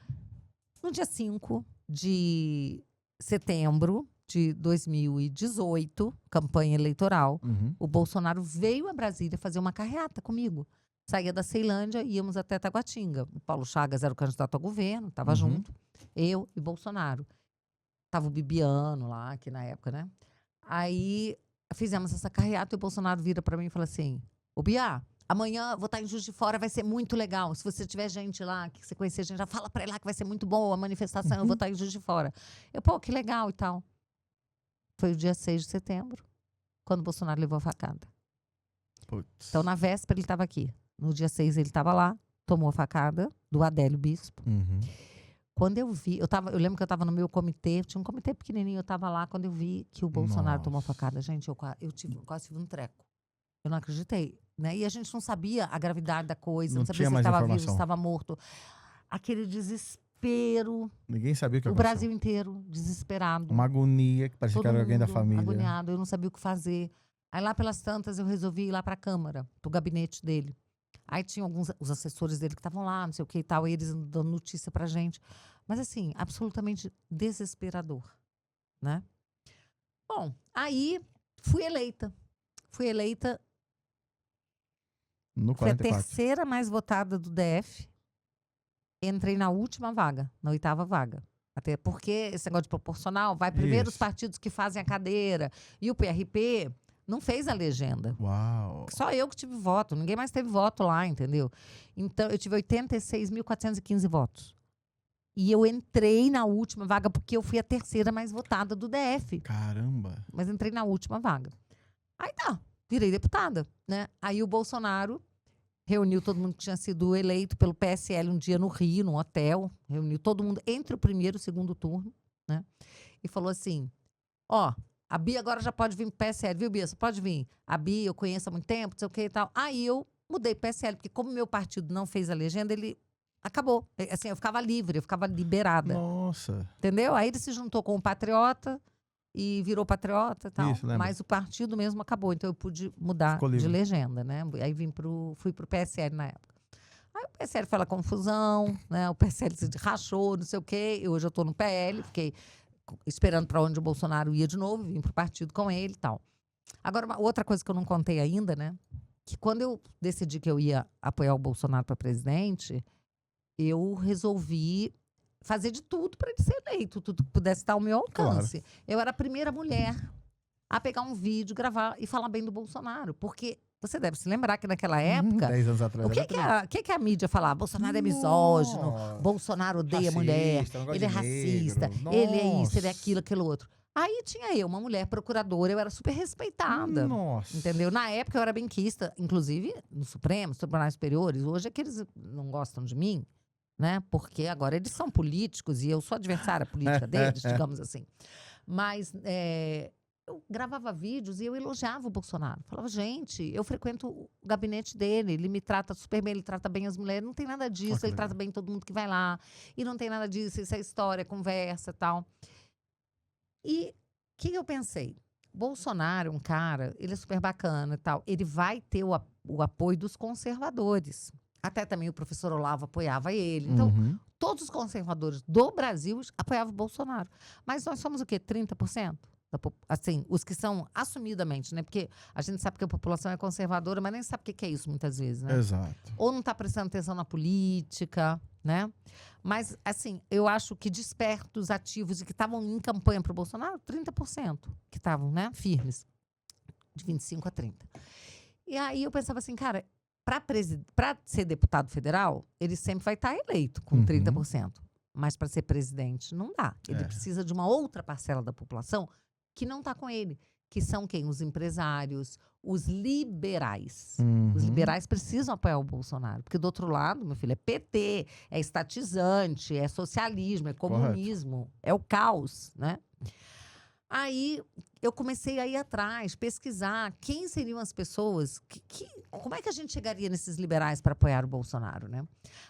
No dia 5 de setembro de 2018, campanha eleitoral, o Bolsonaro veio a Brasília fazer uma carreata comigo. Saía da Ceilândia e íamos até Taguatinga. O Paulo Chagas era o candidato ao governo, estava junto, eu e Bolsonaro. Tava o Bibiano lá, que na época, né? Aí fizemos essa carreata e o Bolsonaro vira para mim e fala assim, ô Bia, amanhã vou estar em Juiz de Fora, vai ser muito legal. Se você tiver gente lá, que você conhecer gente, já fala pra ele lá que vai ser muito boa a manifestação, eu vou estar em Juiz de Fora. Eu, pô, que legal e tal. Foi o dia 6 de setembro, quando o Bolsonaro levou a facada. Putz. Então, na véspera, ele estava aqui. No dia 6, ele estava lá, tomou a facada do Adélio Bispo. Quando eu vi, eu lembro que eu estava no meu comitê, tinha um comitê pequenininho, eu estava lá, quando eu vi que o Bolsonaro tomou a facada, gente, eu quase tive um treco. Eu não acreditei, né? E a gente não sabia a gravidade da coisa, não sabia se ele estava vivo, se estava morto. Aquele desespero. Ninguém sabia o que O aconteceu. Brasil inteiro, desesperado. Uma agonia, que parecia que era alguém da família. Agoniado, eu não sabia o que fazer. Aí lá pelas tantas eu resolvi ir lá para a Câmara, pro gabinete dele. Aí tinha os assessores dele que estavam lá, não sei o que e tal, e eles dando notícia pra gente. Mas assim, absolutamente desesperador, né? Bom, aí fui eleita. Fui No fui a 44. terceira mais votada do DF. Entrei na última vaga, na 8ª vaga. Até porque esse negócio de proporcional vai primeiro os partidos que fazem a cadeira. E o PRP não fez a legenda. Uau. Só eu que tive voto, ninguém mais teve voto lá, entendeu? Então, eu tive 86.415 votos. E eu entrei na última vaga, porque eu fui a terceira mais votada do DF. Caramba. Mas entrei na última vaga. Aí tá, virei deputada, né? Aí o Bolsonaro reuniu todo mundo que tinha sido eleito pelo PSL um dia no Rio, num hotel. Reuniu todo mundo entre o primeiro e o segundo turno, né? E falou assim, a Bia agora já pode vir pro PSL, viu, Bia? Você pode vir. A Bia eu conheço há muito tempo, não sei o que e tal. Aí eu mudei pro PSL, porque como meu partido não fez a legenda, ele acabou. Assim, eu ficava livre, eu ficava liberada. Nossa. Entendeu? Aí ele se juntou com o Patriota e virou Patriota e tal. Isso, lembro. Mas o partido mesmo acabou, então eu pude mudar de legenda, né? Aí fui pro PSL na época. Aí o PSL foi lá confusão, né? O PSL se rachou, não sei o quê. E hoje eu tô no PL, fiquei esperando para onde o Bolsonaro ia de novo, vim pro partido com ele e tal. Agora, uma outra coisa que eu não contei ainda, né? Que quando eu decidi que eu ia apoiar o Bolsonaro para presidente, eu resolvi fazer de tudo para ele ser eleito, tudo que pudesse estar ao meu alcance. Eu era a primeira mulher a pegar um vídeo, gravar e falar bem do Bolsonaro. Porque você deve se lembrar que naquela época, 10 anos atrás. o que a mídia falava? Bolsonaro é misógino, Nossa. Bolsonaro odeia mulher, ele é racista, ele é isso, ele é aquilo, aquilo outro. Aí tinha eu, uma mulher procuradora, eu era super respeitada. Nossa. Entendeu? Na época eu era benquista, inclusive no Supremo, nos tribunais superiores. Hoje é que eles não gostam de mim, né? Porque agora eles são políticos e eu sou adversária política deles, digamos assim. Mas eu gravava vídeos e eu elogiava o Bolsonaro. Falava, gente, eu frequento o gabinete dele, ele me trata super bem, ele trata bem as mulheres. Não tem nada disso, ele trata bem todo mundo que vai lá. E não tem nada disso, isso é história, conversa e tal. E o que eu pensei? Bolsonaro é um cara, ele é super bacana e tal. Ele vai ter o apoio dos conservadores. Até também o professor Olavo apoiava ele. Então, todos os conservadores do Brasil apoiavam o Bolsonaro. Mas nós somos o quê? 30%? Assim, os que são assumidamente, né? Porque a gente sabe que a população é conservadora, mas nem sabe o que é isso muitas vezes, né? Exato. Ou não está prestando atenção na política, né? Mas, assim, eu acho que despertos, ativos e que estavam em campanha para o Bolsonaro, 30% que estavam, né? Firmes. De 25 a 30. E aí eu pensava assim, cara, para ser deputado federal, ele sempre vai estar eleito com 30%. Mas para ser presidente, não dá. Ele precisa de uma outra parcela da população que não está com ele. Que são quem? Os empresários, os liberais. Os liberais precisam apoiar o Bolsonaro. Porque do outro lado, meu filho, é PT, é estatizante, é socialismo, é comunismo, é o caos, né? Aí eu comecei a ir atrás, pesquisar quem seriam as pessoas, como é que a gente chegaria nesses liberais para apoiar o Bolsonaro, né?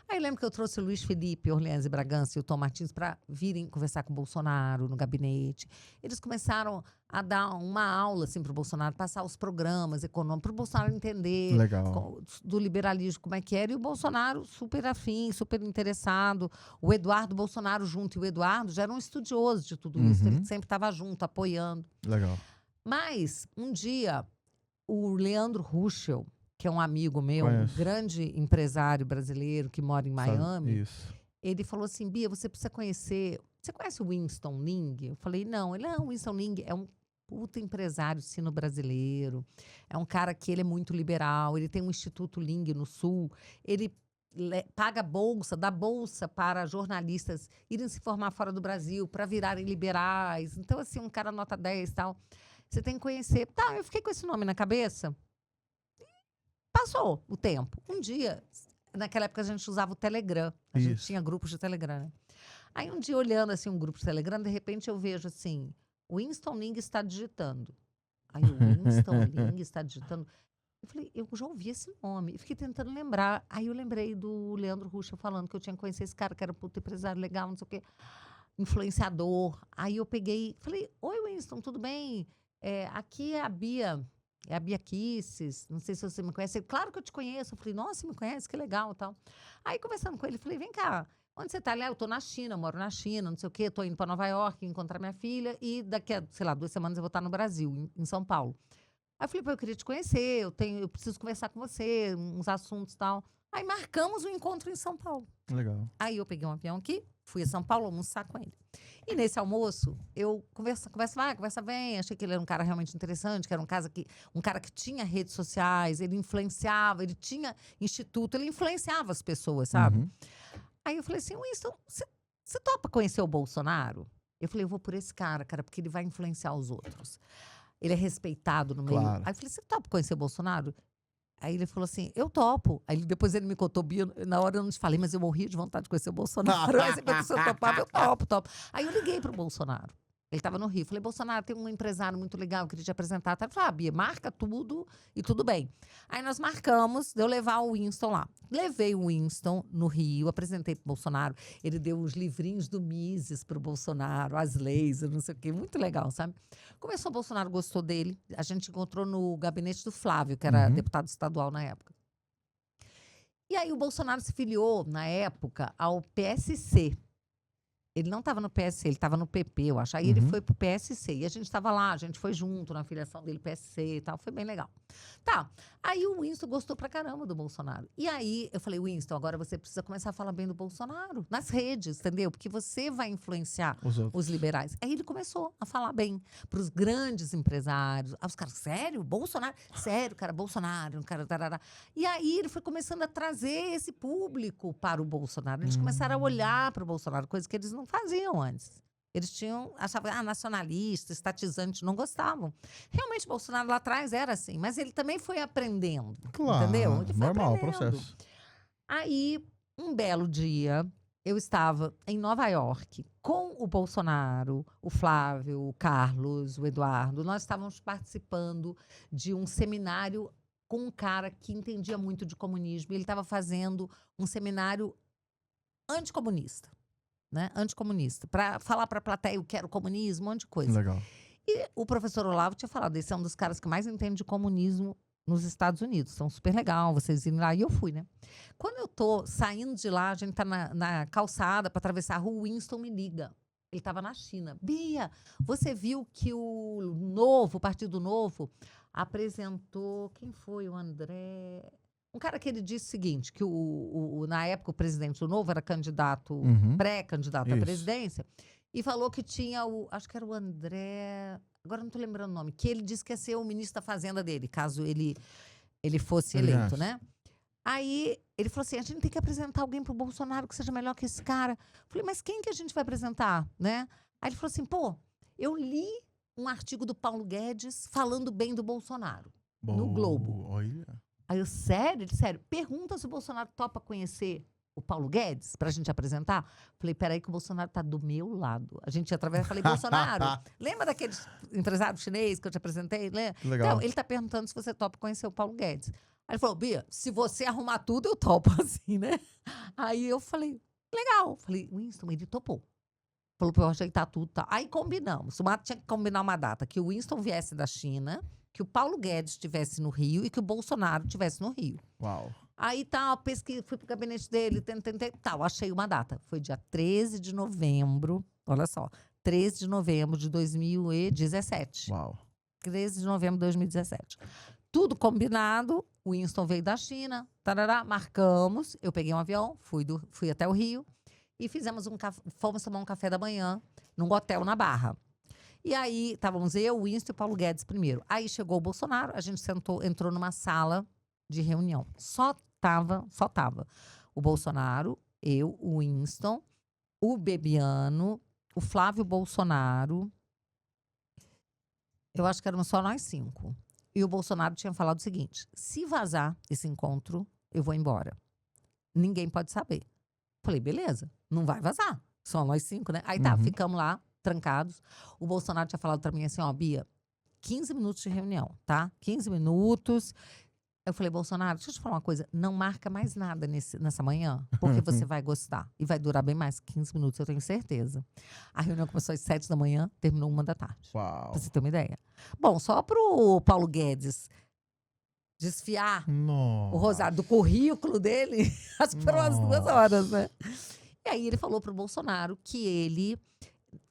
Aí eu lembro que eu trouxe o Luiz Felipe, Orleans e Bragança e o Tom Martins para virem conversar com o Bolsonaro no gabinete. Eles começaram a dar uma aula assim, para o Bolsonaro, passar os programas econômicos, para o Bolsonaro entender do liberalismo como é que era. E o Bolsonaro super afim, super interessado. O Eduardo Bolsonaro junto, e o Eduardo já era um estudioso de tudo isso. Ele sempre estava junto, apoiando. Legal. Mas, um dia, o Leandro Ruschel, que é um amigo meu, um grande empresário brasileiro que mora em Miami, ele falou assim, Bia, você precisa conhecer... Você conhece o Winston Ling? Eu falei, não. Ele, o Winston Ling é um puta empresário sino-brasileiro. É um cara que ele é muito liberal. Ele tem um Instituto Ling no Sul. Ele paga bolsa, dá bolsa para jornalistas irem se formar fora do Brasil, para virarem liberais. Então, assim, um cara nota 10 e tal. Você tem que conhecer. Tá, eu fiquei com esse nome na cabeça. Passou o tempo. Um dia, naquela época a gente usava o Telegram. A gente tinha grupos de Telegram, né? Aí um dia, olhando assim um grupo de Telegram, de repente eu vejo assim, o Winston Ling está digitando. Aí o Winston Ling está digitando. Eu falei, eu já ouvi esse nome. Eu fiquei tentando lembrar. Aí eu lembrei do Leandro Ruschel falando que eu tinha que conhecer esse cara, que era puto empresário legal, não sei o quê. Influenciador. Aí eu peguei, falei, oi Winston, tudo bem? Aqui é a Bia. É a Bia Kisses, não sei se você me conhece. Claro que eu te conheço. Eu falei, nossa, me conhece, que legal e tal. Aí, conversando com ele, falei, vem cá, onde você tá? Ele, eu tô na China, moro na China, não sei o quê, tô indo para Nova York encontrar minha filha e daqui a, sei lá, 2 semanas eu vou estar no Brasil, em São Paulo. Aí eu falei, pô, eu queria te conhecer, eu preciso conversar com você, uns assuntos e tal. Aí marcamos um encontro em São Paulo. Legal. Aí eu peguei um avião aqui, fui a São Paulo almoçar com ele. E nesse almoço, eu conversa vai, conversa vem. Achei que ele era um cara realmente interessante, que era um cara que tinha redes sociais, ele influenciava, ele tinha instituto, ele influenciava as pessoas, sabe? Aí eu falei assim, Winston, você topa conhecer o Bolsonaro? Eu falei, eu vou por esse cara, porque ele vai influenciar os outros. Ele é respeitado no meio. Aí eu falei, você topa conhecer o Bolsonaro? Aí ele falou assim, eu topo. Aí depois ele me contou, Bia, na hora eu não te falei, mas eu morria de vontade de conhecer o Bolsonaro. Aí se eu topava, eu topo. Aí eu liguei pro Bolsonaro. Ele estava no Rio. Falei, Bolsonaro, tem um empresário muito legal, queria te apresentar. Ele falou, Bia, marca tudo e tudo bem. Aí nós marcamos de eu levar o Winston lá. Levei o Winston no Rio, apresentei pro Bolsonaro. Ele deu os livrinhos do Mises pro Bolsonaro, as leis, não sei o quê. Muito legal, sabe? Começou, o Bolsonaro gostou dele. A gente encontrou no gabinete do Flávio, que era deputado estadual na época. E aí o Bolsonaro se filiou, na época, ao PSC. Ele não estava no PSC, ele estava no PP, eu acho. Aí ele foi pro PSC. E a gente estava lá, a gente foi junto na filiação dele, PSC e tal. Foi bem legal. Tá. Aí o Winston gostou pra caramba do Bolsonaro. E aí eu falei, Winston, agora você precisa começar a falar bem do Bolsonaro. Nas redes, entendeu? Porque você vai influenciar os liberais. Aí ele começou a falar bem pros grandes empresários. Aí os caras, sério? Bolsonaro? Sério, cara, Bolsonaro, cara, tarará. E aí ele foi começando a trazer esse público para o Bolsonaro. Eles começaram a olhar para o Bolsonaro, coisa que eles não faziam antes. Eles achavam, nacionalista, estatizante, não gostavam. Realmente, Bolsonaro lá atrás era assim, mas ele também foi aprendendo. Claro, entendeu? Ele foi normal o aprendendo. processo. Aí, um belo dia, eu estava em Nova York com o Bolsonaro, o Flávio, o Carlos, o Eduardo. Nós estávamos participando de um seminário com um cara que entendia muito de comunismo. Ele estava fazendo um seminário anticomunista. Né? Anticomunista, para falar para a plateia o que era o comunismo, um monte de coisa. Legal. E o professor Olavo tinha falado, esse é um dos caras que mais entende de comunismo nos Estados Unidos. Então, super legal vocês irem lá. E eu fui, né? Quando eu tô saindo de lá, a gente tá na calçada para atravessar a rua, o Winston me liga. Ele estava na China. Bia, você viu que o Partido Novo, apresentou... Quem foi? O André... Um cara que ele disse o seguinte, que na época o presidente do Novo era candidato, pré-candidato à presidência, e falou que tinha acho que era o André, agora não estou lembrando o nome, que ele disse que ia ser o ministro da Fazenda dele, caso ele fosse eleito, né? Aí ele falou assim, a gente tem que apresentar alguém pro Bolsonaro que seja melhor que esse cara. Eu falei, mas quem que a gente vai apresentar, né? Aí ele falou assim, pô, eu li um artigo do Paulo Guedes falando bem do Bolsonaro, no Globo. Olha. Aí eu, sério? Ele, sério, pergunta se o Bolsonaro topa conhecer o Paulo Guedes pra gente apresentar. Falei, peraí que o Bolsonaro tá do meu lado. A gente ia através, falei, Bolsonaro, lembra daquele empresário chinês que eu te apresentei? Legal. Então, ele tá perguntando se você topa conhecer o Paulo Guedes. Aí ele falou, Bia, se você arrumar tudo, eu topo, assim, né? Aí eu falei, legal. Falei, Winston, ele topou. Falou pra eu ajeitar tudo, tá. Aí combinamos. O Mato tinha que combinar uma data, que o Winston viesse da China, que o Paulo Guedes estivesse no Rio e que o Bolsonaro estivesse no Rio. Uau. Aí tal, pesquisa, fui pro gabinete dele, tentei, tal, achei uma data. Foi dia 13 de novembro, olha só, 13 de novembro de 2017. Uau. 13 de novembro de 2017. Tudo combinado, o Winston veio da China, tarará, marcamos, eu peguei um avião, fui até o Rio e fomos tomar um café da manhã num hotel na Barra. E aí, estávamos eu, o Winston e o Paulo Guedes primeiro. Aí chegou o Bolsonaro, a gente entrou numa sala de reunião. Só tava o Bolsonaro, eu, o Winston, o Bebiano, o Flávio Bolsonaro. Eu acho que éramos só nós 5. E o Bolsonaro tinha falado o seguinte, se vazar esse encontro, eu vou embora. Ninguém pode saber. Falei, beleza, não vai vazar. Só nós 5, né? Aí tá, ficamos lá, trancados. O Bolsonaro tinha falado pra mim assim, ó, Bia, 15 minutos de reunião, tá? 15 minutos. Eu falei, Bolsonaro, deixa eu te falar uma coisa, não marca mais nada nessa manhã, porque você vai gostar. E vai durar bem mais que 15 minutos, eu tenho certeza. A reunião começou às 7 da manhã, terminou 1 da tarde. Uau. Pra você ter uma ideia. Bom, só pro Paulo Guedes desfiar o rosário do currículo dele, acho que foram umas 2 horas, né? E aí ele falou pro Bolsonaro que ele,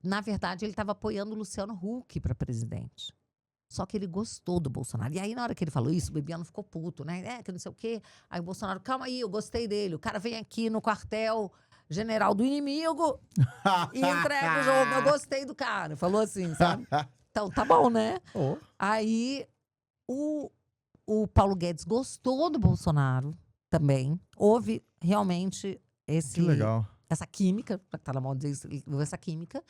na verdade, ele estava apoiando o Luciano Huck para presidente. Só que ele gostou do Bolsonaro. E aí, na hora que ele falou isso, o Bebiano ficou puto, né? Que não sei o quê. Aí o Bolsonaro, calma aí, eu gostei dele. O cara vem aqui no quartel general do inimigo e entrega o jogo. Eu gostei do cara. Falou assim, sabe? Então, tá bom, né? Aí, o Paulo Guedes gostou do Bolsonaro também. Houve realmente Que legal. essa química, tá na moda dizer isso, essa química.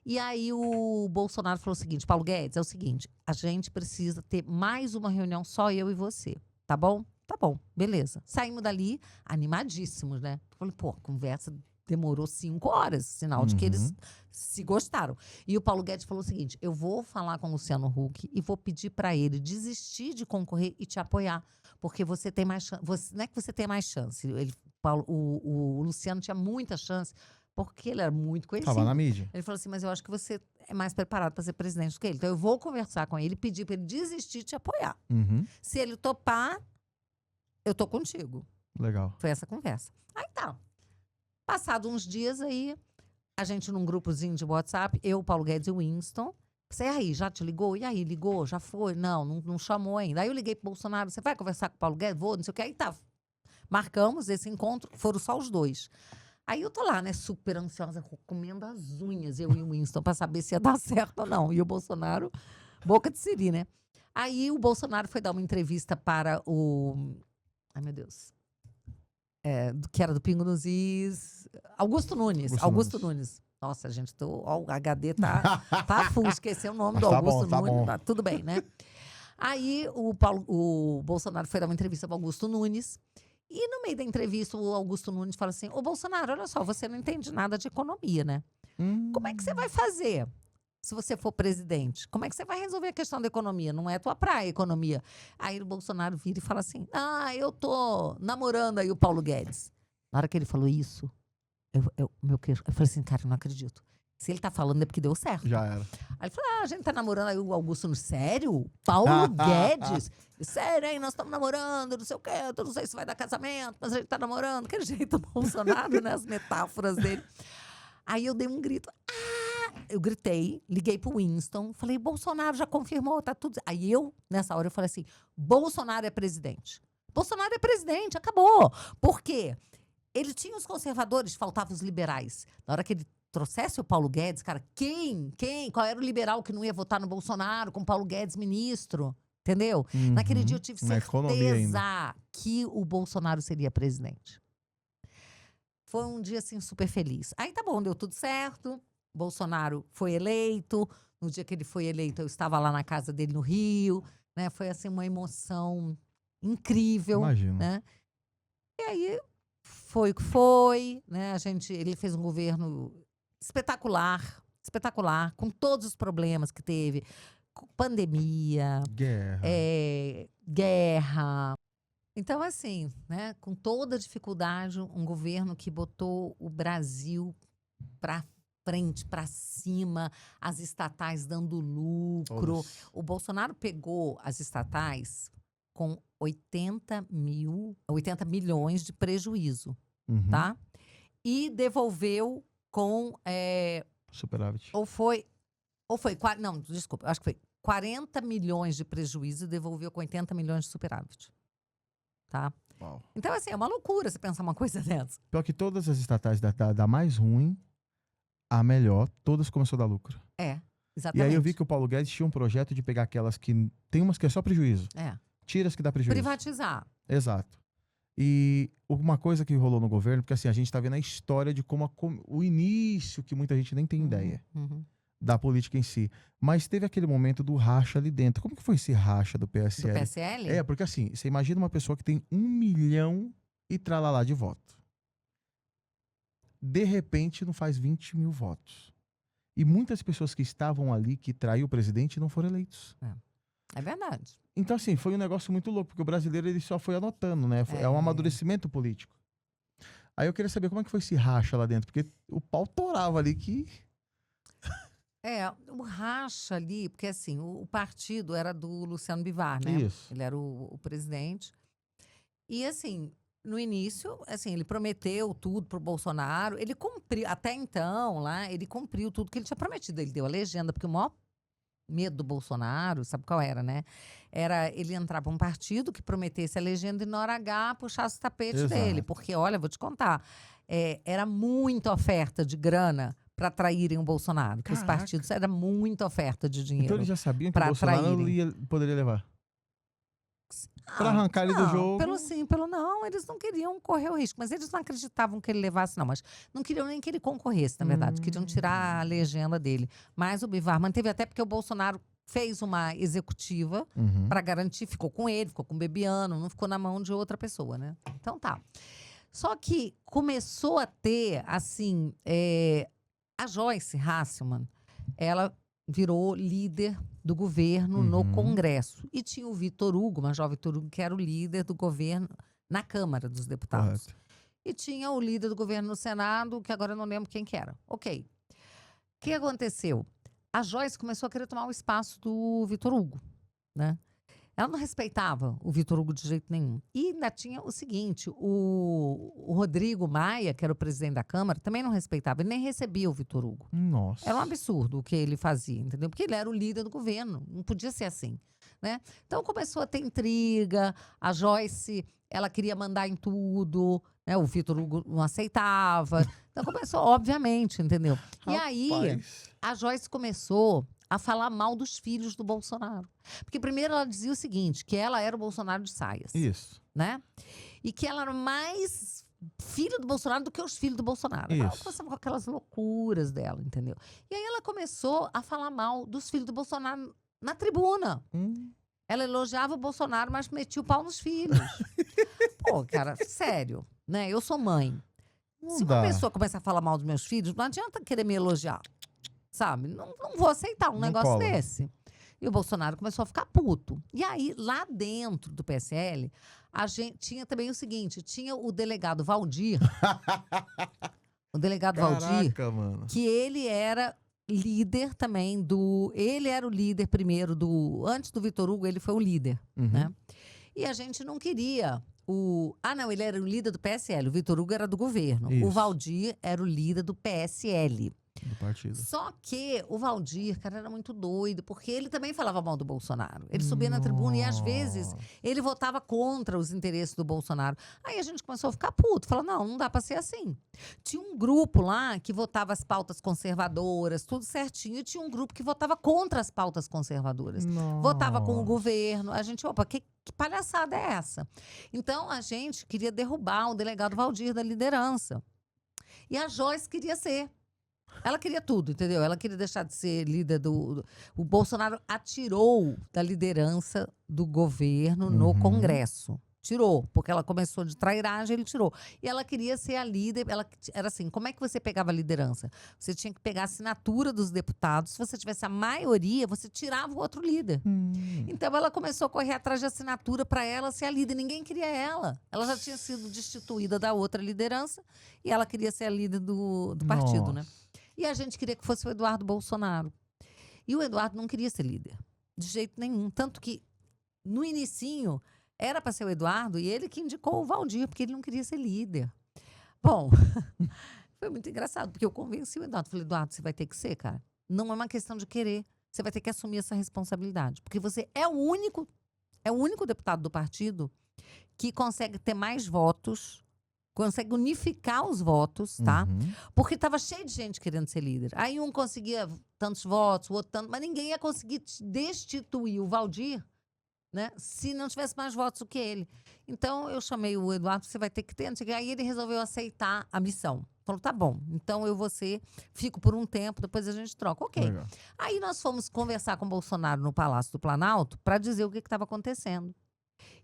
E aí o Bolsonaro falou o seguinte, Paulo Guedes, é o seguinte, a gente precisa ter mais uma reunião, só eu e você, tá bom? Tá bom, beleza. Saímos dali animadíssimos, né? Falei, pô, a conversa demorou 5 horas, sinal de que eles se gostaram. E o Paulo Guedes falou o seguinte, eu vou falar com o Luciano Huck e vou pedir para ele desistir de concorrer e te apoiar, porque você tem mais chance, não é que você tem mais chance, o Luciano tinha muita chance, porque ele era muito conhecido. Tava na mídia. Ele falou assim, mas eu acho que você é mais preparado para ser presidente do que ele. Então eu vou conversar com ele e pedir para ele desistir de te apoiar. Se ele topar, eu tô contigo. Legal. Foi essa conversa. Aí tá. Passado uns dias aí, a gente num grupozinho de WhatsApp, eu, Paulo Guedes e o Winston. Você aí, já te ligou? E aí, ligou? Já foi? Não chamou ainda. Aí eu liguei pro Bolsonaro, você vai conversar com o Paulo Guedes? Vou, não sei o que. Aí tá. Marcamos esse encontro, foram só os dois. Aí eu tô lá, né, super ansiosa, comendo as unhas, eu e o Winston, pra saber se ia dar certo ou não. E o Bolsonaro, boca de siri, né? Aí o Bolsonaro foi dar uma entrevista para o... Ai, meu Deus. Que era do Pingo nos Is. Augusto Nunes. Augusto Nunes. Nossa, gente, ó, o HD tá full. Esqueci o nome Mas do tá Augusto bom, tá Nunes. bom. Tá tudo bem, né? Aí o Bolsonaro foi dar uma entrevista para Augusto Nunes. E no meio da entrevista, o Augusto Nunes fala assim: ô Bolsonaro, olha só, você não entende nada de economia, né? Como é que você vai fazer se você for presidente? Como é que você vai resolver a questão da economia? Não é tua praia, economia. Aí o Bolsonaro vira e fala assim: eu tô namorando aí o Paulo Guedes. Na hora que ele falou isso, eu falei assim, cara, eu não acredito. Se ele tá falando é porque deu certo. Já era. Aí ele falou, a gente tá namorando aí o Augusto Nunes. Sério? Paulo Guedes? Sério, hein? Nós estamos namorando, não sei o quê. Eu não sei se vai dar casamento, mas a gente tá namorando. Aquele jeito Bolsonaro, né? As metáforas dele. Aí eu dei um grito. Eu gritei, liguei pro Winston. Falei, Bolsonaro já confirmou, tá tudo... Aí nessa hora, eu falei assim, Bolsonaro é presidente. Bolsonaro é presidente, acabou. Por quê? Ele tinha os conservadores, faltavam os liberais. Na hora que ele trouxesse o Paulo Guedes, cara, qual era o liberal que não ia votar no Bolsonaro com o Paulo Guedes ministro? Entendeu? Naquele dia eu tive certeza que o Bolsonaro seria presidente. Foi um dia, assim, super feliz. Aí tá bom, deu tudo certo. Bolsonaro foi eleito. No dia que ele foi eleito, eu estava lá na casa dele no Rio. Né? Foi, assim, uma emoção incrível. Imagino. Né? E aí... Foi o que foi, né? Ele fez um governo espetacular, com todos os problemas que teve, pandemia, guerra. Então, assim, né? Com toda a dificuldade, um governo que botou o Brasil para frente, para cima, as estatais dando lucro. Todos. O Bolsonaro pegou as estatais com 80 milhões de prejuízo, tá? E devolveu com... superávit. Não, desculpa, acho que foi 40 milhões de prejuízo e devolveu com 80 milhões de superávit, tá? Uau. Então, assim, é uma loucura você pensar uma coisa dessa. Pior que todas as estatais, da mais ruim à melhor, todas começou a dar lucro. Exatamente. E aí eu vi que o Paulo Guedes tinha um projeto de pegar aquelas que... Tem umas que é só prejuízo. Tira as que dá prejuízo. Privatizar. Exato. E uma coisa que rolou no governo, porque assim, a gente tá vendo a história de como o início, que muita gente nem tem ideia da política em si. Mas teve aquele momento do racha ali dentro. Como que foi esse racha do PSL? Do PSL? Porque assim, você imagina uma pessoa que tem 1 milhão e tralalá de voto. De repente, não faz 20 mil votos. E muitas pessoas que estavam ali, que traiu o presidente, não foram eleitos. É verdade. Então, assim, foi um negócio muito louco, porque o brasileiro ele só foi anotando, né? É um amadurecimento político. Aí eu queria saber como é que foi esse racha lá dentro, porque o pau torava ali que... O racha ali, porque assim, o partido era do Luciano Bivar, né? Isso. Ele era o presidente. E assim, no início, assim, ele prometeu tudo pro Bolsonaro, ele cumpriu, até então, lá, ele cumpriu tudo que ele tinha prometido. Ele deu a legenda, porque o maior medo do Bolsonaro, sabe qual era, né? Era ele entrar para um partido que prometesse a legenda e na hora H puxasse o tapete dele. Porque, olha, vou te contar, era muita oferta de grana para atraírem o Bolsonaro. Que os partidos, era muita oferta de dinheiro. Então eles já sabiam que o Bolsonaro poderia levar? Para arrancar ele do jogo? Pelo sim, pelo não, eles não queriam correr o risco. Mas eles não acreditavam que ele levasse, não. Mas não queriam nem que ele concorresse, na verdade. Queriam tirar a legenda dele. Mas o Bivar manteve, até porque o Bolsonaro fez uma executiva para garantir, ficou com ele, ficou com o Bebiano, não ficou na mão de outra pessoa, né? Então tá. Só que começou a ter, assim, a Joyce Hasselmann, ela virou líder do governo no Congresso. E tinha o Vitor Hugo, o Major Vitor Hugo, que era o líder do governo na Câmara dos Deputados. Correto. E tinha o líder do governo no Senado, que agora eu não lembro quem que era. Ok. O que aconteceu? A Joyce começou a querer tomar o espaço do Vitor Hugo, né? Ela não respeitava o Vitor Hugo de jeito nenhum. E ainda tinha o seguinte, o Rodrigo Maia, que era o presidente da Câmara, também não respeitava. Ele nem recebia o Vitor Hugo. Nossa. Era um absurdo o que ele fazia, entendeu? Porque ele era o líder do governo. Não podia ser assim, né? Então começou a ter intriga. A Joyce, ela queria mandar em tudo, né? O Vitor Hugo não aceitava. Então começou, obviamente, entendeu? E aí, Rapaz. a Joyce começou a falar mal dos filhos do Bolsonaro. Porque primeiro ela dizia o seguinte, que ela era o Bolsonaro de saias, Isso. né? E que ela era mais filha do Bolsonaro do que os filhos do Bolsonaro. Ela Isso. começava com aquelas loucuras dela, entendeu? E aí ela começou a falar mal dos filhos do Bolsonaro na tribuna. Ela elogiava o Bolsonaro, mas metia o pau nos filhos. Pô, cara, sério, né? Eu sou mãe. Não Se uma dá. pessoa começar a falar mal dos meus filhos, não adianta querer me elogiar, sabe? Não vou aceitar um Não negócio cola. desse. E o Bolsonaro começou a ficar puto. E aí, lá dentro do PSL, a gente tinha também o seguinte, tinha o delegado Valdir, o delegado Valdir, Caraca, mano. que ele era líder também do... Ele era o líder primeiro do... Antes do Vitor Hugo, ele foi o líder, Uhum. né? E a gente não queria o... Ah, não, ele era o líder do PSL. O Vitor Hugo era do governo. Isso. O Valdir era o líder do PSL. Do partido. Só que o Valdir, cara, era muito doido, porque ele também falava mal do Bolsonaro. Ele subia na tribuna e, às vezes, ele votava contra os interesses do Bolsonaro. Aí a gente começou a ficar puto. Falou, não dá pra ser assim. Tinha um grupo lá que votava as pautas conservadoras, tudo certinho. E tinha um grupo que votava contra as pautas conservadoras. Votava com o governo. A gente, opa, que palhaçada é essa? Então, a gente queria derrubar o delegado Valdir da liderança. E a Joyce queria ser. Ela queria tudo, entendeu? Ela queria deixar de ser líder O Bolsonaro atirou da liderança do governo no Uhum. Congresso. Tirou, porque ela começou de trairagem, ele tirou. E ela queria ser a líder, ela era assim, como é que você pegava a liderança? Você tinha que pegar a assinatura dos deputados, se você tivesse a maioria, você tirava o outro líder. Então ela começou a correr atrás de assinatura para ela ser a líder, ninguém queria ela. Ela já tinha sido destituída da outra liderança e ela queria ser a líder do partido, né? E a gente queria que fosse o Eduardo Bolsonaro. E o Eduardo não queria ser líder, de jeito nenhum. Tanto que, no inicinho, era para ser o Eduardo e ele que indicou o Valdir, porque ele não queria ser líder. Bom, foi muito engraçado, porque eu convenci o Eduardo. Falei, Eduardo, você vai ter que ser, cara. Não é uma questão de querer. Você vai ter que assumir essa responsabilidade. Porque você é o único deputado do partido que consegue ter mais votos, consegue unificar os votos, tá? Uhum. Porque estava cheio de gente querendo ser líder. Aí um conseguia tantos votos, o outro tanto, mas ninguém ia conseguir destituir o Valdir, né? Se não tivesse mais votos do que ele. Então eu chamei o Eduardo, você vai ter que ter, não sei o quê. Aí ele resolveu aceitar a missão. Falou, tá bom, então eu vou ser, fico por um tempo, depois a gente troca. Ok. Legal. Aí nós fomos conversar com o Bolsonaro no Palácio do Planalto para dizer o que estava acontecendo.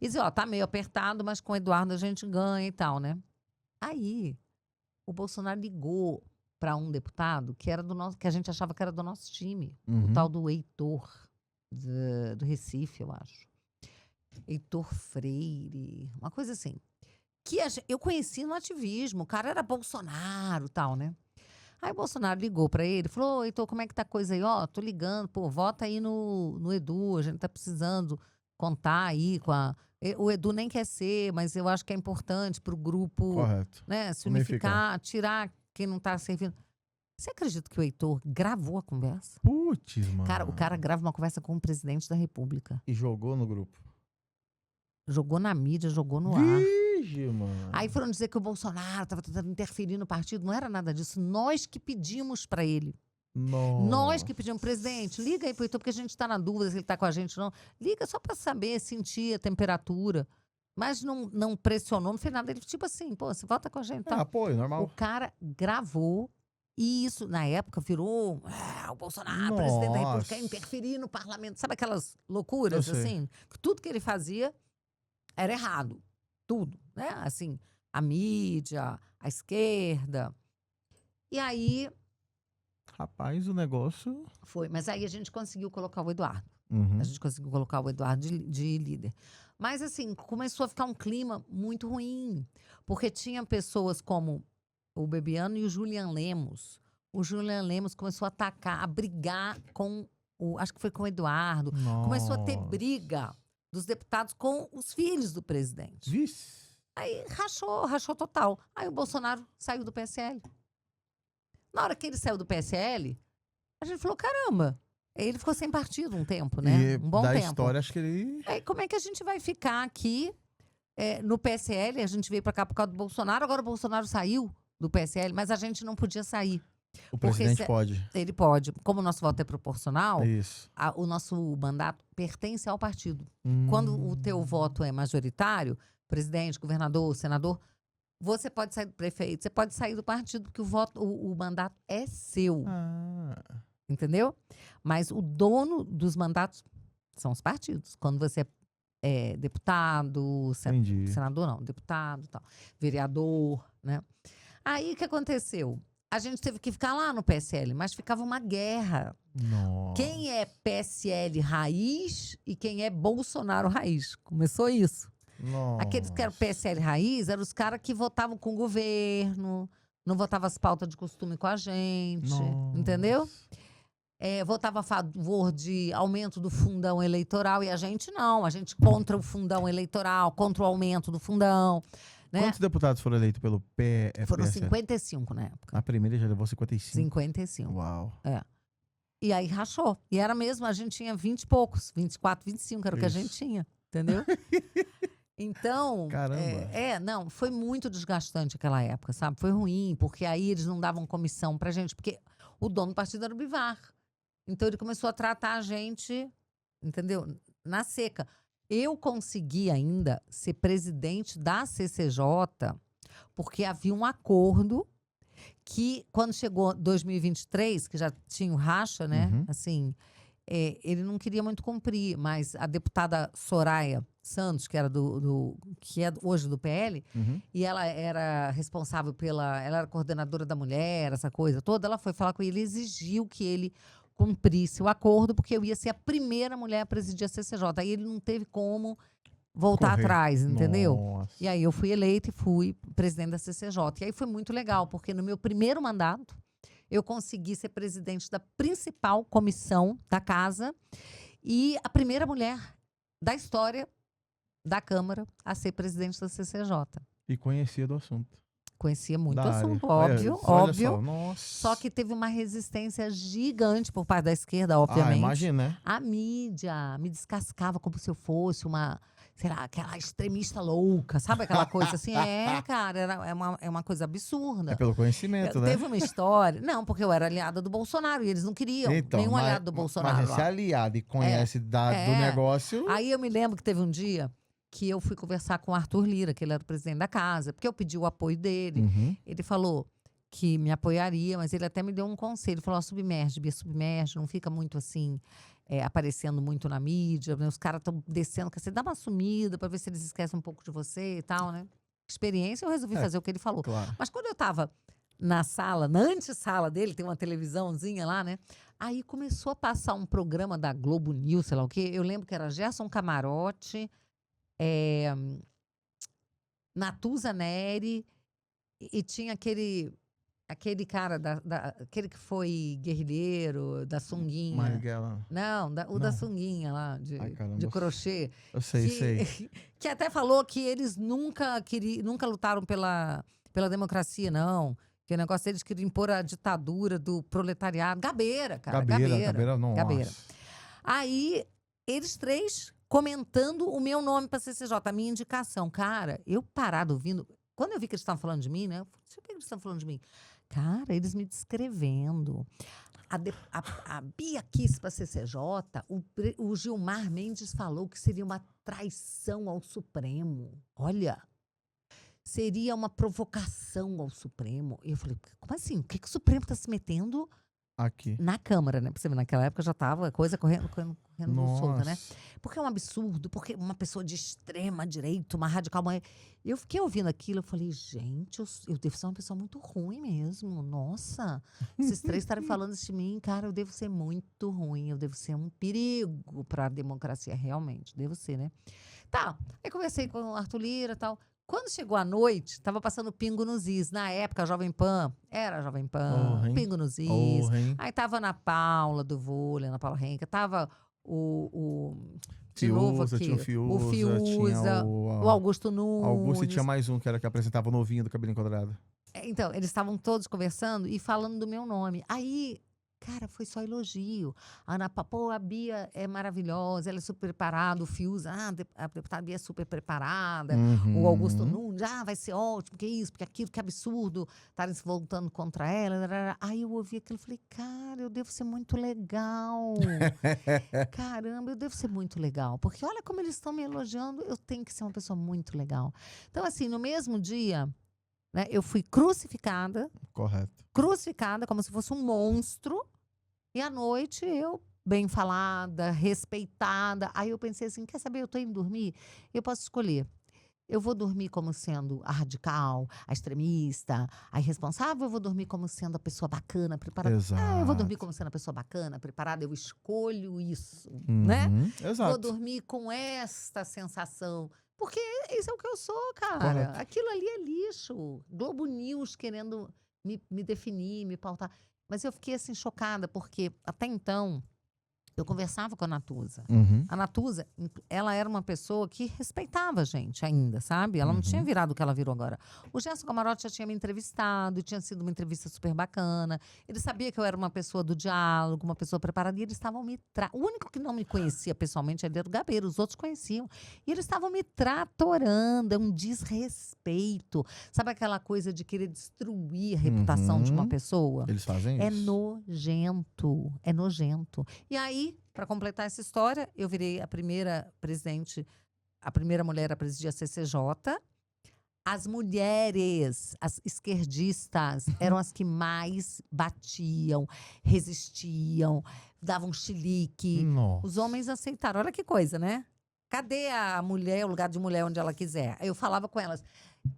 E dizer, ó, tá meio apertado, mas com o Eduardo a gente ganha e tal, né? Aí, o Bolsonaro ligou para um deputado que era do nosso, que a gente achava que era do nosso time, Uhum. o tal do Heitor, do Recife, eu acho. Heitor Freire, uma coisa assim. Que eu conheci no ativismo, o cara era Bolsonaro e tal, né? Aí o Bolsonaro ligou para ele, falou, ô, Heitor, como é que tá a coisa aí? Ó, tô ligando, pô, vota aí no Edu, a gente tá precisando contar aí com a... O Edu nem quer ser, mas eu acho que é importante pro grupo, Correto. né, se Unificar. unificar, tirar quem não tá servindo. Você acredita que o Heitor gravou a conversa? Putz, mano. Cara, o cara grava uma conversa com o presidente da República. E jogou no grupo. Jogou na mídia, jogou no ar. Vixe, mano. Aí foram dizer que o Bolsonaro estava tentando interferir no partido. Não era nada disso. Nós que pedimos para ele. Nossa. Nós que pedimos, presidente, liga aí pro Heitor, porque a gente está na dúvida se ele está com a gente ou não. Liga só para saber, sentir a temperatura. Mas não pressionou, não fez nada. Ele, tipo assim, pô, você volta com a gente. Tá? Apoio, normal. O cara gravou. E isso, na época, virou o Bolsonaro, presidente da República, quer interferir no parlamento. Sabe aquelas loucuras, Eu sei. assim? Que tudo que ele fazia era errado. Tudo, né? Assim, a mídia, a esquerda. E aí, Rapaz, o negócio... foi. Mas aí a gente conseguiu colocar o Eduardo. Uhum. A gente conseguiu colocar o Eduardo de líder. Mas, assim, começou a ficar um clima muito ruim. Porque tinha pessoas como o Bebiano e o Julian Lemos. O Julian Lemos começou a atacar, a brigar com acho que foi com o Eduardo. Começou a ter briga dos deputados com os filhos do presidente. Vixe. Aí rachou total. Aí o Bolsonaro saiu do PSL. Na hora que ele saiu do PSL, a gente falou, caramba, ele ficou sem partido um tempo, né? E Um bom da tempo. história, acho que ele... Aí como é que a gente vai ficar aqui no PSL? A gente veio pra cá por causa do Bolsonaro, agora o Bolsonaro saiu do PSL, mas a gente não podia sair. O presidente se- pode. Ele pode. Como o nosso voto é proporcional, Isso. o nosso mandato pertence ao partido. Quando o teu voto é majoritário, presidente, governador, senador, você pode sair do prefeito, você pode sair do partido, porque o mandato é seu, Ah, entendeu? Mas o dono dos mandatos são os partidos. Quando você é deputado, entendi. senador não, deputado, tal, vereador, né? Aí o que aconteceu? A gente teve que ficar lá no PSL, mas ficava uma guerra. Nossa. Quem é PSL raiz e quem é Bolsonaro raiz. Começou isso. Nossa. Aqueles que eram PSL raiz eram os caras que votavam com o governo, não votavam as pautas de costume com a gente, Nossa. entendeu? Votava a favor de aumento do fundão eleitoral e a gente não. A gente contra o fundão eleitoral, contra o aumento do fundão. Né? Quantos deputados foram eleitos pelo Foram PSL? 55 na época. A primeira já levou 55. 55. Uau. E aí rachou. E era mesmo, a gente tinha 20 e poucos, 24, 25, era o que a Isso. gente tinha, entendeu? Então, Caramba. não, foi muito desgastante aquela época, sabe? Foi ruim, porque aí eles não davam comissão pra gente, porque o dono do partido era o Bivar. Então ele começou a tratar a gente, entendeu? Na seca. Eu consegui ainda ser presidente da CCJ, porque havia um acordo que, quando chegou 2023, que já tinha o racha, né? Uhum. Assim, ele não queria muito cumprir, mas a deputada Soraya Santos, que era que é hoje do PL, Uhum. e ela era responsável ela era coordenadora da mulher, essa coisa toda, ela foi falar com ele e exigiu que ele cumprisse o acordo, porque eu ia ser a primeira mulher a presidir a CCJ. Aí ele não teve como voltar Correr. atrás, entendeu? Nossa. E aí eu fui eleita e fui presidente da CCJ. E aí foi muito legal, porque no meu primeiro mandato, eu consegui ser presidente da principal comissão da casa e a primeira mulher da história da Câmara a ser presidente da CCJ. E conhecia do assunto. Conhecia muito Da o área. assunto, Olha, óbvio, olha óbvio. Só. Nossa. Só que teve uma resistência gigante por parte da esquerda, obviamente. Imagina, né? A mídia me descascava como se eu fosse uma, sei lá, aquela extremista louca, sabe aquela coisa assim? Cara, é uma coisa absurda. É pelo conhecimento, né? Teve uma história. Não, porque eu era aliada do Bolsonaro e eles não queriam nenhum aliado do Bolsonaro. Mas lá. se é aliado e conhece do negócio... Aí eu me lembro que teve um dia que eu fui conversar com o Arthur Lira, que ele era o presidente da casa, porque eu pedi o apoio dele. Uhum. Ele falou que me apoiaria, mas ele até me deu um conselho. Ele falou, submerge, Bia, submerge, não fica muito assim, aparecendo muito na mídia, né? Os caras estão descendo, você dá uma sumida para ver se eles esquecem um pouco de você e tal, né? Experiência, eu resolvi fazer o que ele falou. Claro. Mas quando eu tava na sala, na antessala dele, tem uma televisãozinha lá, né? Aí começou a passar um programa da Globo News, sei lá o quê. Eu lembro que era Gerson Camarote, Natuza Neri, e tinha aquele cara, aquele que foi guerrilheiro, da sunguinha. Marighella. Não, da Não. sunguinha lá, Ai, caramba. de crochê. Eu sei. Que até falou que eles nunca lutaram pela democracia, não. Que o negócio deles queria impor a ditadura do proletariado. Gabeira, cara. Gabeira, nossa. Gabeira. Aí, eles três comentando o meu nome para CCJ, a minha indicação. Cara, eu parado ouvindo. Quando eu vi que eles estavam falando de mim, né? Eu falei, o que eles estão falando de mim? Cara, eles me descrevendo. A Bia quis para a CCJ, o Gilmar Mendes falou que seria uma traição ao Supremo. Olha, seria uma provocação ao Supremo. E eu falei, como assim? O que o Supremo está se metendo Aqui. na Câmara, né? Pra você ver, naquela época já tava coisa correndo solta, né? Nossa. Porque é um absurdo, porque uma pessoa de extrema direita, uma radical... Eu fiquei ouvindo aquilo, eu falei, gente, eu devo ser uma pessoa muito ruim mesmo. Nossa, esses três estarem falando isso de mim, cara, eu devo ser muito ruim, eu devo ser um perigo para a democracia, realmente, devo ser, né? Tá, aí conversei com o Arthur Lira e tal. Quando chegou a noite, tava passando Pingo nos Is. Na época, a Jovem Pan, era a Jovem Pan, Oh, hein? Pingo nos Is. Porra, hein? Aí tava Ana Paula do vôlei, Ana Paula Renca, tava o de novo Fiuza, aqui. tinha o Fiuza, Fiuza, tinha o Augusto Nunes. Augusto e tinha mais um que era que apresentava o novinho do cabelinho quadrado. Então, eles estavam todos conversando e falando do meu nome. Aí, cara, foi só elogio. A Ana Paula, pô, a Bia é maravilhosa, ela é super preparada, o Fiuza, a deputada Bia é super preparada, o Augusto Nunes, vai ser ótimo, que isso, porque aquilo, que absurdo, estarem se voltando contra ela. Aí eu ouvi aquilo e falei, cara, eu devo ser muito legal. Caramba, eu devo ser muito legal. Porque olha como eles estão me elogiando, eu tenho que ser uma pessoa muito legal. Então, assim, no mesmo dia, né, eu fui crucificada como se fosse um monstro. E à noite eu, bem falada, respeitada. Aí eu pensei assim, quer saber, eu tô indo dormir? Eu posso escolher. Eu vou dormir como sendo a radical, a extremista, a irresponsável, eu vou dormir como sendo a pessoa bacana, preparada. Eu vou dormir como sendo a pessoa bacana, preparada, eu escolho isso, né? Exato. Vou dormir com esta sensação. Porque isso é o que eu sou, cara. Correto. Aquilo ali é lixo. Globo News querendo me definir, me pautar. Mas eu fiquei assim chocada, porque até então eu conversava com a Natuza. A Natuza, ela era uma pessoa que respeitava a gente ainda, sabe? Ela não tinha virado o que ela virou agora. O Gerson Camarote já tinha me entrevistado, tinha sido uma entrevista super bacana. Ele sabia que eu era uma pessoa do diálogo, uma pessoa preparada, e eles estavam me... O único que não me conhecia pessoalmente era o Gabeiro, os outros conheciam. E eles estavam me tratorando, é um desrespeito. Sabe aquela coisa de querer destruir a reputação de uma pessoa? Eles fazem É isso. nojento, é nojento. E aí, para completar essa história, eu virei a primeira presidente, a primeira mulher a presidir a CCJ. As mulheres, as esquerdistas, eram as que mais batiam, resistiam, davam chilique. Nossa. Os homens aceitaram. Olha que coisa, né? Cadê a mulher, o lugar de mulher onde ela quiser? Aí eu falava com elas.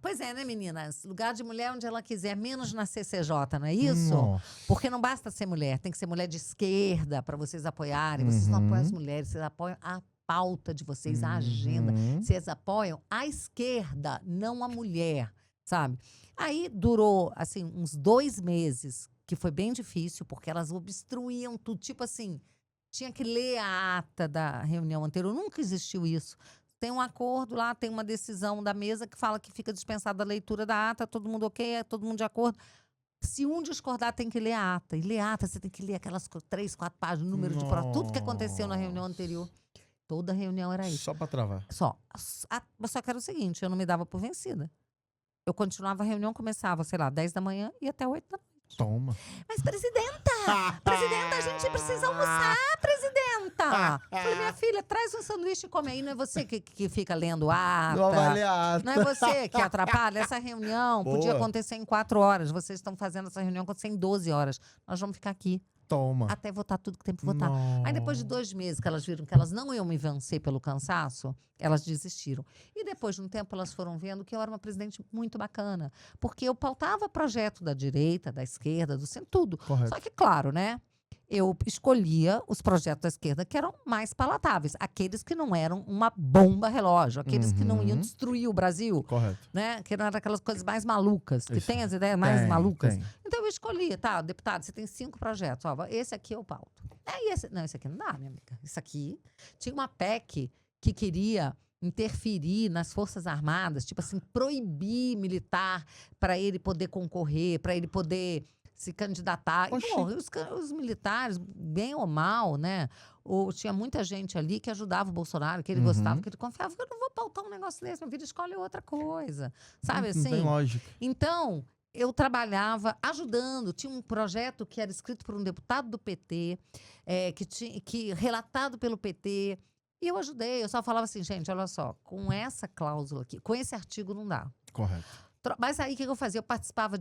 Pois é, né, meninas? Lugar de mulher onde ela quiser, menos na CCJ, não é isso? Nossa. Porque não basta ser mulher, tem que ser mulher de esquerda para vocês apoiarem. Vocês não apoiam as mulheres, vocês apoiam a pauta de vocês, a agenda. Vocês apoiam a esquerda, não a mulher, sabe? Aí durou, assim, uns 2 meses, que foi bem difícil, porque elas obstruíam tudo. Tipo assim, tinha que ler a ata da reunião anterior. Nunca existiu isso. Tem um acordo lá, tem uma decisão da mesa que fala que fica dispensada a leitura da ata, todo mundo ok, é todo mundo de acordo. Se um discordar, tem que ler a ata. E ler a ata, você tem que ler aquelas 3, 4 páginas, número de prova, tudo que aconteceu na reunião anterior. Toda reunião era isso. Só pra travar. Só que era o seguinte, eu não me dava por vencida. Eu continuava, a reunião começava, sei lá, 10 da manhã e até 8 da noite. Toma. Mas, presidenta, a gente precisa almoçar, presidenta. Falei, minha filha, traz um sanduíche e come aí. Não é você que fica lendo ata. Não vale a ata. Não é você que atrapalha. Essa reunião podia Boa. acontecer em 4 horas. Vocês estão fazendo essa reunião acontecer em 12 horas. Nós vamos ficar aqui Toma. até votar tudo que tem para votar. Aí depois de 2 meses que elas viram que elas não iam me vencer pelo cansaço, elas desistiram. E depois de um tempo elas foram vendo que eu era uma presidente muito bacana. Porque eu pautava projeto da direita, da esquerda, do centro, tudo. Correto. Só que, claro, né? Eu escolhia os projetos da esquerda que eram mais palatáveis. Aqueles que não eram uma bomba relógio. Aqueles que não iam destruir o Brasil. Correto. Né? Que não eram aquelas coisas mais malucas. Que Isso. tem as ideias mais Tem, malucas. tem. Então eu escolhi, tá, deputado, você tem 5 projetos. Ó, esse aqui eu pauto. Não, esse aqui não dá, minha amiga. Isso aqui tinha uma PEC que queria interferir nas Forças Armadas, tipo assim, proibir militar para ele poder concorrer, para ele poder se candidatar. Oxi. Bom, os militares, bem ou mal, né? Tinha muita gente ali que ajudava o Bolsonaro, que ele gostava, que ele confiava. Eu não vou pautar um negócio desse, minha vida escolhe outra coisa. Sabe Não assim? tem lógica. Então, eu trabalhava ajudando. Tinha um projeto que era escrito por um deputado do PT, relatado pelo PT. E eu ajudei. Eu só falava assim, gente, olha só, com essa cláusula aqui, com esse artigo não dá. Correto. Mas aí o que eu fazia? Eu participava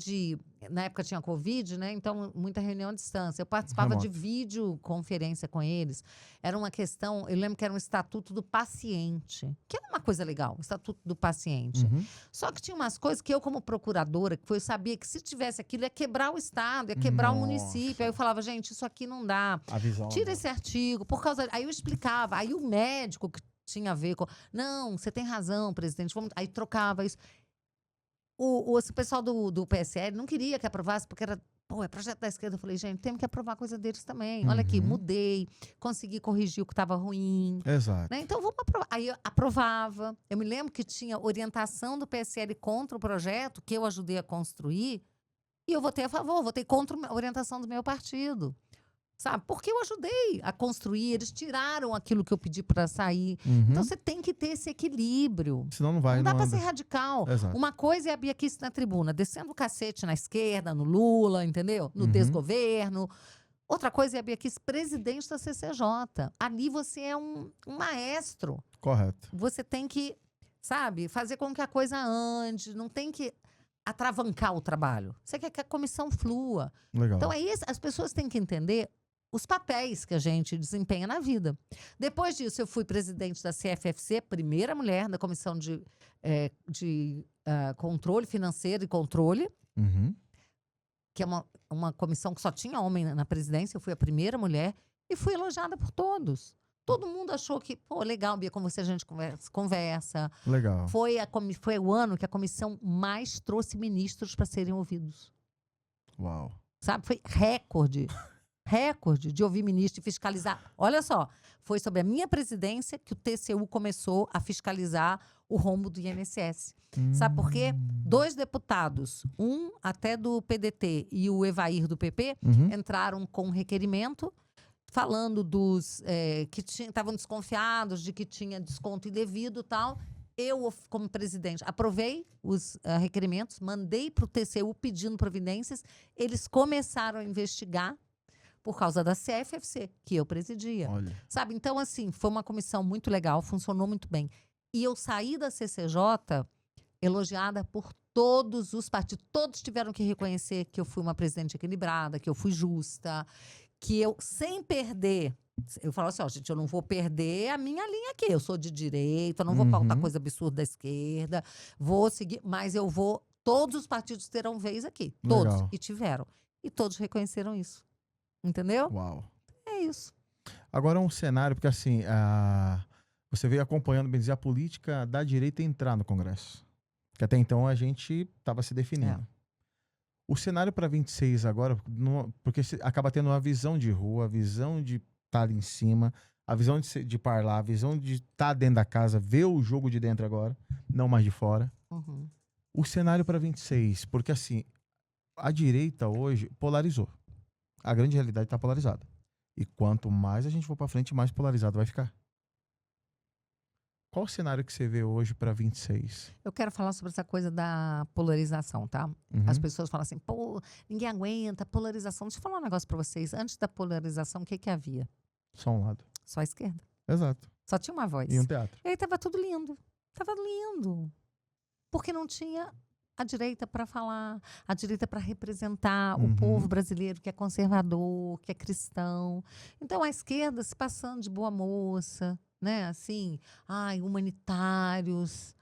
na época tinha Covid, né? Então, muita reunião à distância. Eu participava de videoconferência com eles. Era uma questão, eu lembro que era um estatuto do paciente, que era uma coisa legal, o estatuto do paciente. Só que tinha umas coisas que eu, como procuradora, eu sabia que se tivesse aquilo, ia quebrar o estado, ia quebrar o município. Aí eu falava, gente, isso aqui não dá. A visão. Tira esse artigo, por causa. Aí eu explicava, aí o médico que tinha a ver com. Não, você tem razão, presidente. Aí trocava isso. O pessoal do PSL não queria que aprovasse, porque era Pô, é projeto da esquerda. Eu falei, gente, temos que aprovar coisa deles também. Olha aqui, mudei, consegui corrigir o que estava ruim. Exato. Né? Então, vamos aprovar. Aí eu aprovava. Eu me lembro que tinha orientação do PSL contra o projeto, que eu ajudei a construir, e eu votei a favor, votei contra a orientação do meu partido. Sabe? Porque eu ajudei a construir, eles tiraram aquilo que eu pedi para sair. Então, você tem que ter esse equilíbrio. Senão não vai, Não dá não para anda. ser radical. Exato. Uma coisa é a Bia Kicis na tribuna, descendo o cacete na esquerda, no Lula, entendeu? No desgoverno. Outra coisa é a Bia Kicis presidente da CCJ. Ali você é um maestro. Correto. Você tem que, sabe, fazer com que a coisa ande, não tem que atravancar o trabalho. Você quer que a comissão flua. Legal. Então, as pessoas têm que entender os papéis que a gente desempenha na vida. Depois disso, eu fui presidente da CFFC, primeira mulher da Comissão de Controle Financeiro e Controle, que é uma comissão que só tinha homem na presidência. Eu fui a primeira mulher e fui elogiada por todos. Todo mundo achou que, pô, legal, Bia, com você a gente conversa. Legal. Foi o ano que a comissão mais trouxe ministros para serem ouvidos. Uau. Sabe? Foi recorde. Recorde de ouvir ministro e fiscalizar. Olha só, foi sobre a minha presidência que o TCU começou a fiscalizar o rombo do INSS. Sabe por quê? 2 deputados, um até do PDT e o Evair do PP, entraram com requerimento falando dos que estavam desconfiados de que tinha desconto indevido e tal. Eu, como presidente, aprovei os requerimentos, mandei para o TCU pedindo providências. Eles começaram a investigar por causa da CFFC, que eu presidia. Olha. Sabe? Então, assim, foi uma comissão muito legal, funcionou muito bem. E eu saí da CCJ elogiada por todos os partidos. Todos tiveram que reconhecer que eu fui uma presidente equilibrada, que eu fui justa, que eu, sem perder... Eu falo assim, ó, gente, eu não vou perder a minha linha aqui. Eu sou de direita, eu não vou pautar coisa absurda da esquerda, vou seguir, mas eu vou... Todos os partidos terão vez aqui. Todos. Legal. E tiveram. E todos reconheceram isso. Entendeu? Uau. É isso. Agora um cenário, porque assim, você veio acompanhando, bem dizer, a política da direita entrar no Congresso. Que até então a gente estava se definindo. O cenário para 26 agora, porque acaba tendo uma visão de rua, a visão de estar ali em cima, a visão de parlar, a visão de estar dentro da casa, ver o jogo de dentro agora, não mais de fora. O cenário para 26, porque assim, a direita hoje polarizou. A grande realidade está polarizada. E quanto mais a gente for para frente, mais polarizado vai ficar. Qual o cenário que você vê hoje para 26? Eu quero falar sobre essa coisa da polarização, tá? As pessoas falam assim, pô, ninguém aguenta polarização. Deixa eu falar um negócio para vocês. Antes da polarização, o que havia? Só um lado. Só a esquerda. Exato. Só tinha uma voz. E um teatro. E aí tava tudo lindo. Tava lindo. Porque não tinha a direita para falar, a direita para representar o povo brasileiro que é conservador, que é cristão. Então a esquerda se passando de boa moça, né? Assim, humanitários,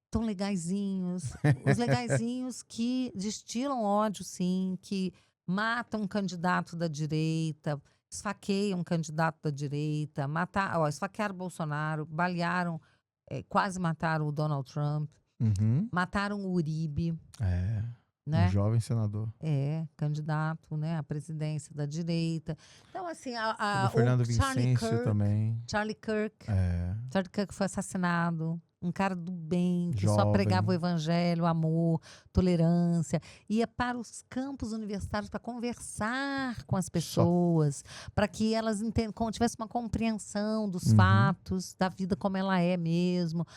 tão legaizinhos. Os legaizinhos que destilam ódio, sim, que matam um candidato da direita, esfaqueiam um candidato da direita, esfaquearam o Bolsonaro, balearam, quase mataram o Donald Trump. Mataram o Uribe. Né? Um jovem senador. Candidato, né, à presidência da direita. Então, assim, o Fernando Vicêncio também. Charlie Kirk. Charlie Kirk foi assassinado. Um cara do bem, que só Jovem. pregava o evangelho, amor, tolerância. Ia para os campos universitários para conversar com as pessoas, para que elas tivessem uma compreensão dos fatos, da vida como ela é mesmo.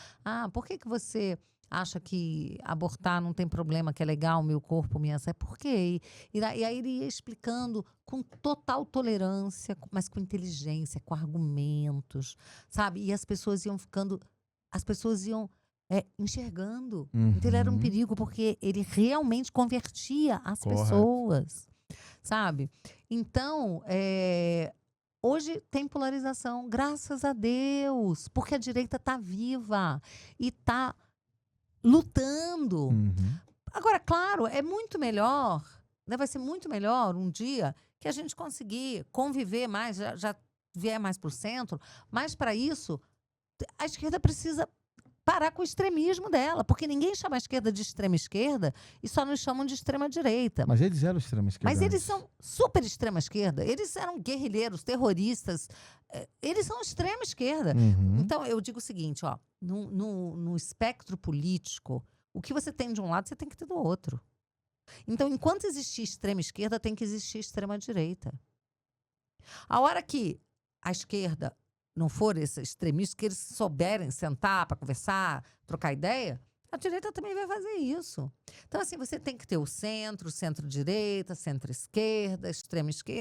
Por que você acha que abortar não tem problema, que é legal, meu corpo, minha... Por quê? E aí ele ia explicando com total tolerância, mas com inteligência, com argumentos, sabe? E as pessoas iam ficando... As pessoas iam enxergando. Então ele era um perigo, porque ele realmente convertia as pessoas, sabe? Então, hoje tem polarização, graças a Deus, porque a direita está viva e está lutando. Agora, claro, é muito melhor, né? Vai ser muito melhor um dia que a gente conseguir conviver mais, já vier mais para o centro, mas para isso, a esquerda precisa parar com o extremismo dela, porque ninguém chama a esquerda de extrema esquerda e só nos chamam de extrema direita. Mas eles eram extrema esquerda. Mas eles antes. são super extrema esquerda. Eles eram guerrilheiros, terroristas. Eles são extrema esquerda. Uhum. Então, eu digo o seguinte, ó, no espectro político, o que você tem de um lado, você tem que ter do outro. Então, enquanto existir extrema esquerda, tem que existir extrema direita. A hora que a esquerda não for esse extremista, que eles souberem sentar para conversar, trocar ideia, a direita também vai fazer isso. Então, assim, você tem que ter o centro-direita, centro-esquerda,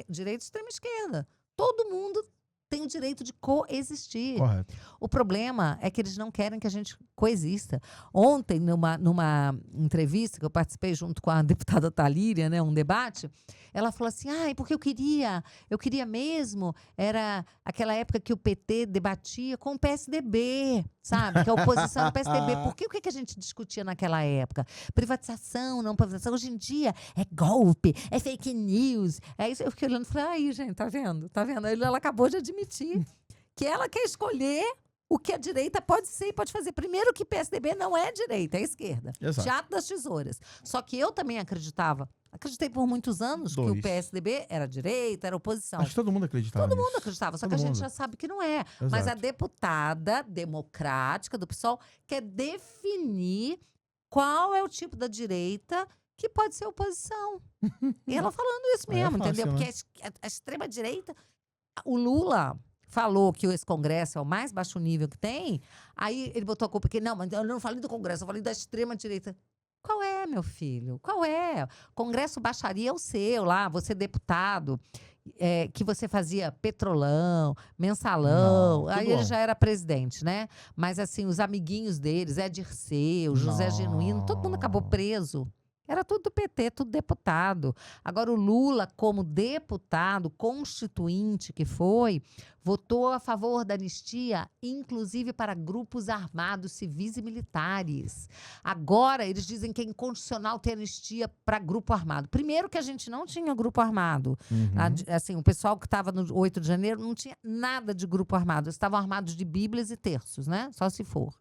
direita e extrema-esquerda. Todo mundo tem o direito de coexistir. Correto. O problema é que eles não querem que a gente coexista. Ontem, numa entrevista que eu participei junto com a deputada Talíria, né, um debate, ela falou assim, porque eu queria mesmo, era aquela época que o PT debatia com o PSDB, sabe? Que a oposição do PSDB. Porque o que a gente discutia naquela época? Privatização, não privatização. Hoje em dia é golpe, é fake news. É isso. Eu fiquei olhando e falei, aí, gente, tá vendo? Tá vendo? Aí ela acabou de admitir que ela quer escolher o que a direita pode ser e pode fazer. Primeiro que PSDB não é direita, é esquerda. Exato. Teatro das tesouras. Só que eu também acreditei por muitos anos que o PSDB era direita, era oposição. Acho que todo mundo acreditava Todo nisso. mundo acreditava, só Todo que a gente mundo. já sabe que não é. Exato. Mas a deputada democrática do PSOL quer definir qual é o tipo da direita que pode ser oposição. E ela falando isso Aí é mesmo, fácil, entendeu? né? Porque a extrema-direita... O Lula falou que esse Congresso é o mais baixo nível que tem, aí ele botou a culpa que não, mas eu não falei do Congresso, eu falei da extrema-direita. Qual é, meu filho? Qual é? Congresso baixaria é o seu lá, você deputado, que você fazia petrolão, mensalão, Não, aí tudo ele bom. já era presidente, né? Mas assim, os amiguinhos deles, Dirceu, José Genuíno, todo mundo acabou Não. preso. Era tudo do PT, tudo deputado. Agora, o Lula, como deputado constituinte que foi, votou a favor da anistia, inclusive para grupos armados, civis e militares. Agora, eles dizem que é inconstitucional ter anistia para grupo armado. Primeiro que a gente não tinha grupo armado. Uhum. Assim, o pessoal que estava no 8 de janeiro não tinha nada de grupo armado. Eles estavam armados de bíblias e terços, né? Só se for.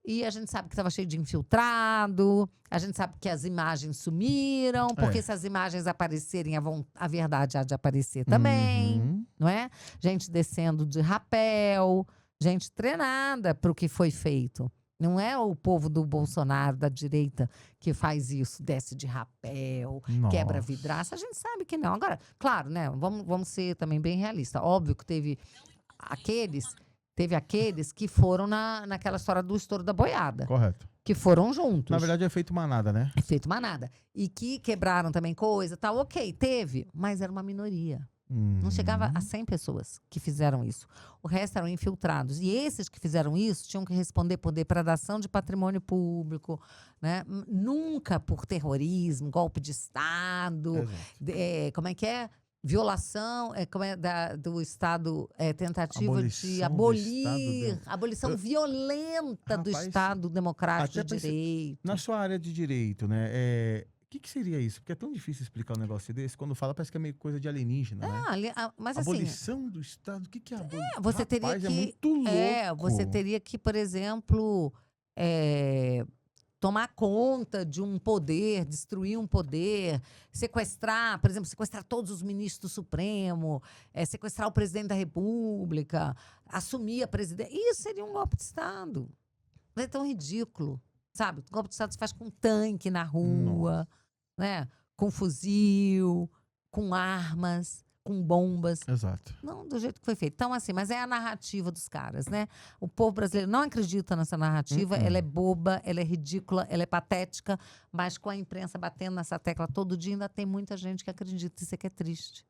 E a gente sabe que estava cheio de infiltrado, a gente sabe que as imagens sumiram, porque se as imagens aparecerem, a verdade há de aparecer também, Uhum. não é? Gente descendo de rapel, gente treinada para o que foi feito. Não é o povo do Bolsonaro, da direita, que faz isso, desce de rapel, quebra Nossa. vidraça. A gente sabe que não. Agora, claro, né? Vamos ser também bem realistas. Óbvio que teve aqueles que foram naquela história do estouro da boiada, Correto. que foram juntos. Na verdade é feito manada, né? Feito manada. E que quebraram também coisa, tal. Ok, teve, mas era uma minoria. Não chegava a 100 pessoas que fizeram isso. O resto eram infiltrados. E esses que fizeram isso tinham que responder por depredação de patrimônio público, né? Nunca por terrorismo, golpe de Estado, Exato. como é que é? Violação do Estado, tentativa de Abolição do abolir, Estado abolição violenta do Rapaz, Estado Democrático até de Direito. Na sua área de direito, né? O que seria isso? Porque é tão difícil explicar um negócio desse. Quando fala, parece que é meio coisa de alienígena, né? Mas assim, Abolição do Estado? O que é abolição? você teria Rapaz, que... é muito louco. você teria que, por exemplo, tomar conta de um poder, destruir um poder, sequestrar, por exemplo, sequestrar todos os ministros do Supremo, sequestrar o presidente da República, assumir a presidência. Isso seria um golpe de Estado. Não é tão ridículo, sabe? O golpe de Estado se faz com tanque na rua, né? Com fuzil, com armas, com bombas. Exato. Não do jeito que foi feito. Então, assim, mas é a narrativa dos caras, né? O povo brasileiro não acredita nessa narrativa, ela é boba, ela é ridícula, ela é patética, mas com a imprensa batendo nessa tecla todo dia, ainda tem muita gente que acredita. Isso é que é triste,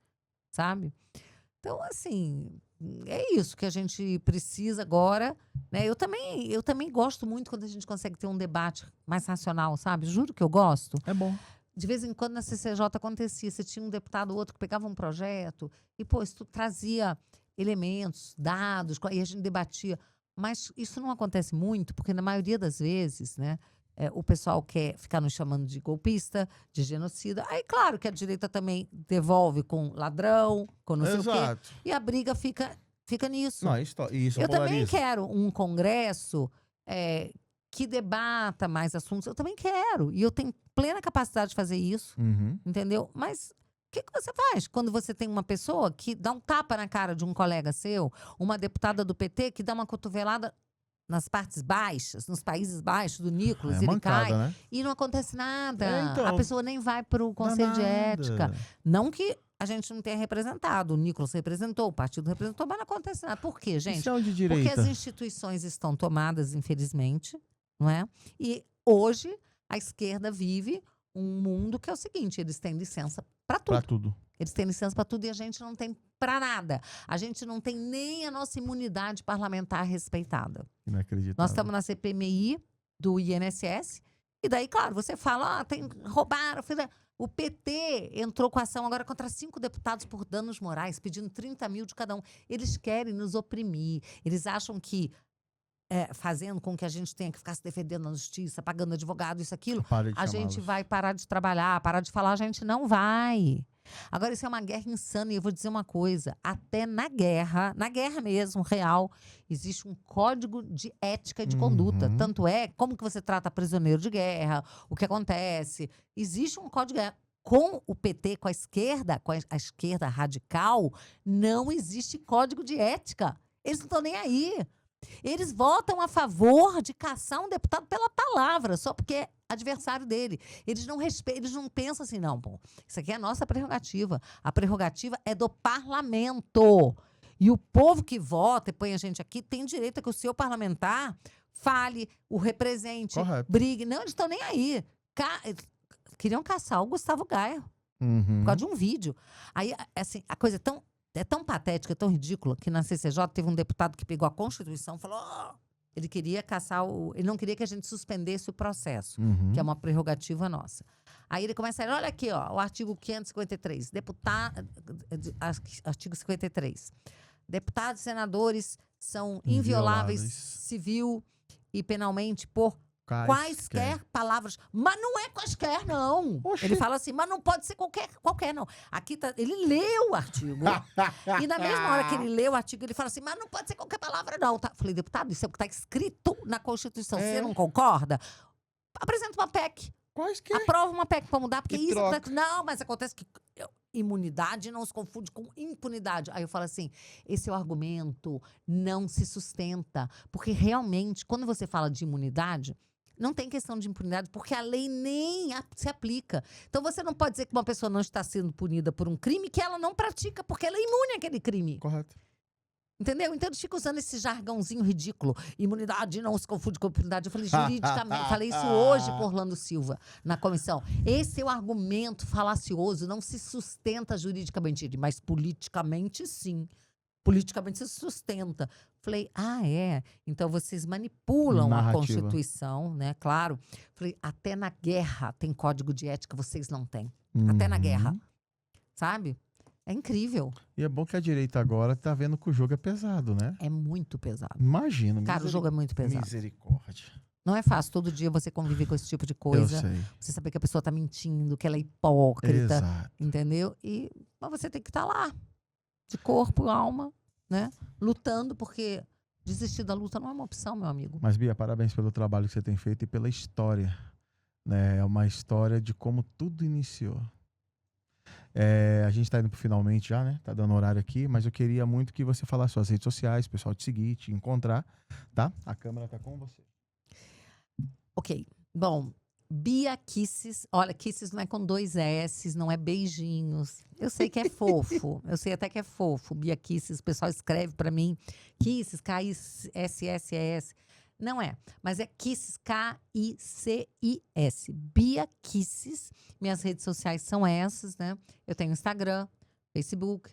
sabe? Então, assim, é isso que a gente precisa agora, né? Eu também gosto muito quando a gente consegue ter um debate mais racional, sabe? Juro que eu gosto. É bom. De vez em quando na CCJ acontecia, você tinha um deputado ou outro que pegava um projeto e, pô, isso trazia elementos, dados, e a gente debatia. Mas isso não acontece muito, porque na maioria das vezes, né, o pessoal quer ficar nos chamando de golpista, de genocida. Aí, claro que a direita também devolve com ladrão, com não sei o quê. E a briga fica nisso. Não, isso Eu também polariza. quero um Congresso que debata mais assuntos. Eu também quero. E eu tenho plena capacidade de fazer isso, Uhum. entendeu? Mas o que você faz quando você tem uma pessoa que dá um tapa na cara de um colega seu, uma deputada do PT que dá uma cotovelada nas partes baixas, nos Países Baixos do Nicolas, É ele cai mancada, né? e não acontece nada. Então, A pessoa nem vai para o dá Conselho de nada. Ética. Não que a gente não tenha representado. O Nicolas representou, o partido representou, mas não acontece nada. Por quê, gente? Isso é o de Porque direita. as instituições estão tomadas, infelizmente, não é? E hoje a esquerda vive um mundo que é o seguinte: eles têm licença para tudo. Pra tudo. Eles têm licença para tudo e a gente não tem para nada. A gente não tem nem a nossa imunidade parlamentar respeitada. Inacreditável. Nós estamos na CPMI do INSS e daí, claro, você fala, roubaram. O PT entrou com ação agora contra 5 deputados por danos morais, pedindo 30 mil de cada um. Eles querem nos oprimir. Eles acham que fazendo com que a gente tenha que ficar se defendendo na justiça, pagando advogado, isso, aquilo, Para de a gente chamá-los. vai parar de trabalhar, parar de falar, a gente não vai. Agora, isso é uma guerra insana e eu vou dizer uma coisa, até na guerra mesmo, real, existe um código de ética e de conduta. Uhum. Tanto é, como que você trata prisioneiro de guerra, o que acontece. Existe um código de guerra. Com o PT, com a esquerda radical, não existe código de ética. Eles não estão nem aí. Eles votam a favor de caçar um deputado pela palavra, só porque é adversário dele. Eles não respeitam, eles não pensam assim, não, pô, isso aqui é a nossa prerrogativa. A prerrogativa é do parlamento. E o povo que vota e põe a gente aqui tem direito a que o seu parlamentar fale, o represente, Correto. brigue. Não, eles estão nem aí. Queriam caçar o Gustavo Gaia Uhum. por causa de um vídeo. Aí, assim, a coisa é tão patética, é tão ridícula, que na CCJ teve um deputado que pegou a Constituição e falou: ele queria caçar ele não queria que a gente suspendesse o processo, Uhum. que é uma prerrogativa nossa. Aí ele começa a dizer: olha aqui, ó, o artigo 553, artigo 53. Deputados e senadores são invioláveis civil e penalmente por quaisquer palavras. Mas não é quaisquer, não. Oxi. Ele fala assim, mas não pode ser qualquer, não. Aqui tá, ele leu o artigo. E na mesma hora que ele leu o artigo, ele fala assim, mas não pode ser qualquer palavra, não. Falei, deputado, isso é o que está escrito na Constituição. Você não concorda? Apresenta uma PEC. Quaisquer. Aprova uma PEC para mudar, porque E isso... troca. Não, mas acontece que imunidade não se confunde com impunidade. Aí eu falo assim, esse é o argumento, não se sustenta. Porque realmente, quando você fala de imunidade, não tem questão de impunidade, porque a lei nem se aplica. Então você não pode dizer que uma pessoa não está sendo punida por um crime que ela não pratica, porque ela é imune àquele crime. Correto. Entendeu? Então eles ficam usando esse jargãozinho ridículo. Imunidade não se confunde com impunidade. Eu falei juridicamente, falei isso hoje por Orlando Silva, na comissão. Esse é o argumento falacioso, não se sustenta juridicamente, mas politicamente sim. Politicamente se sustenta. Falei, então vocês manipulam a Constituição, né? Claro. Falei, até na guerra tem código de ética, vocês não têm. Até na guerra. Sabe? É incrível. E é bom que a direita agora tá vendo que o jogo é pesado, né? É muito pesado. Imagina. Cara, o jogo é muito pesado. Misericórdia. Não é fácil todo dia você conviver com esse tipo de coisa. Eu sei. Você saber que a pessoa tá mentindo, que ela é hipócrita. Exato. Entendeu? Mas você tem que estar lá. De corpo, alma, né? Lutando, porque desistir da luta não é uma opção, meu amigo. Mas, Bia, parabéns pelo trabalho que você tem feito e pela história. Né? É uma história de como tudo iniciou. A gente tá indo pro finalmente já, né? Tá dando horário aqui, mas eu queria muito que você falasse suas redes sociais, o pessoal te seguir, te encontrar, tá? A câmera tá com você. Ok. Bom, Bia Kisses. Olha, Kisses não é com 2 S, não é beijinhos. Eu sei que é fofo. Eu sei até que é fofo. Bia Kisses, o pessoal escreve pra mim. Kisses, K-I-S-S-S. Não é, mas é Kisses, K-I-C-I-S. Bia Kisses. Minhas redes sociais são essas, né? Eu tenho Instagram, Facebook,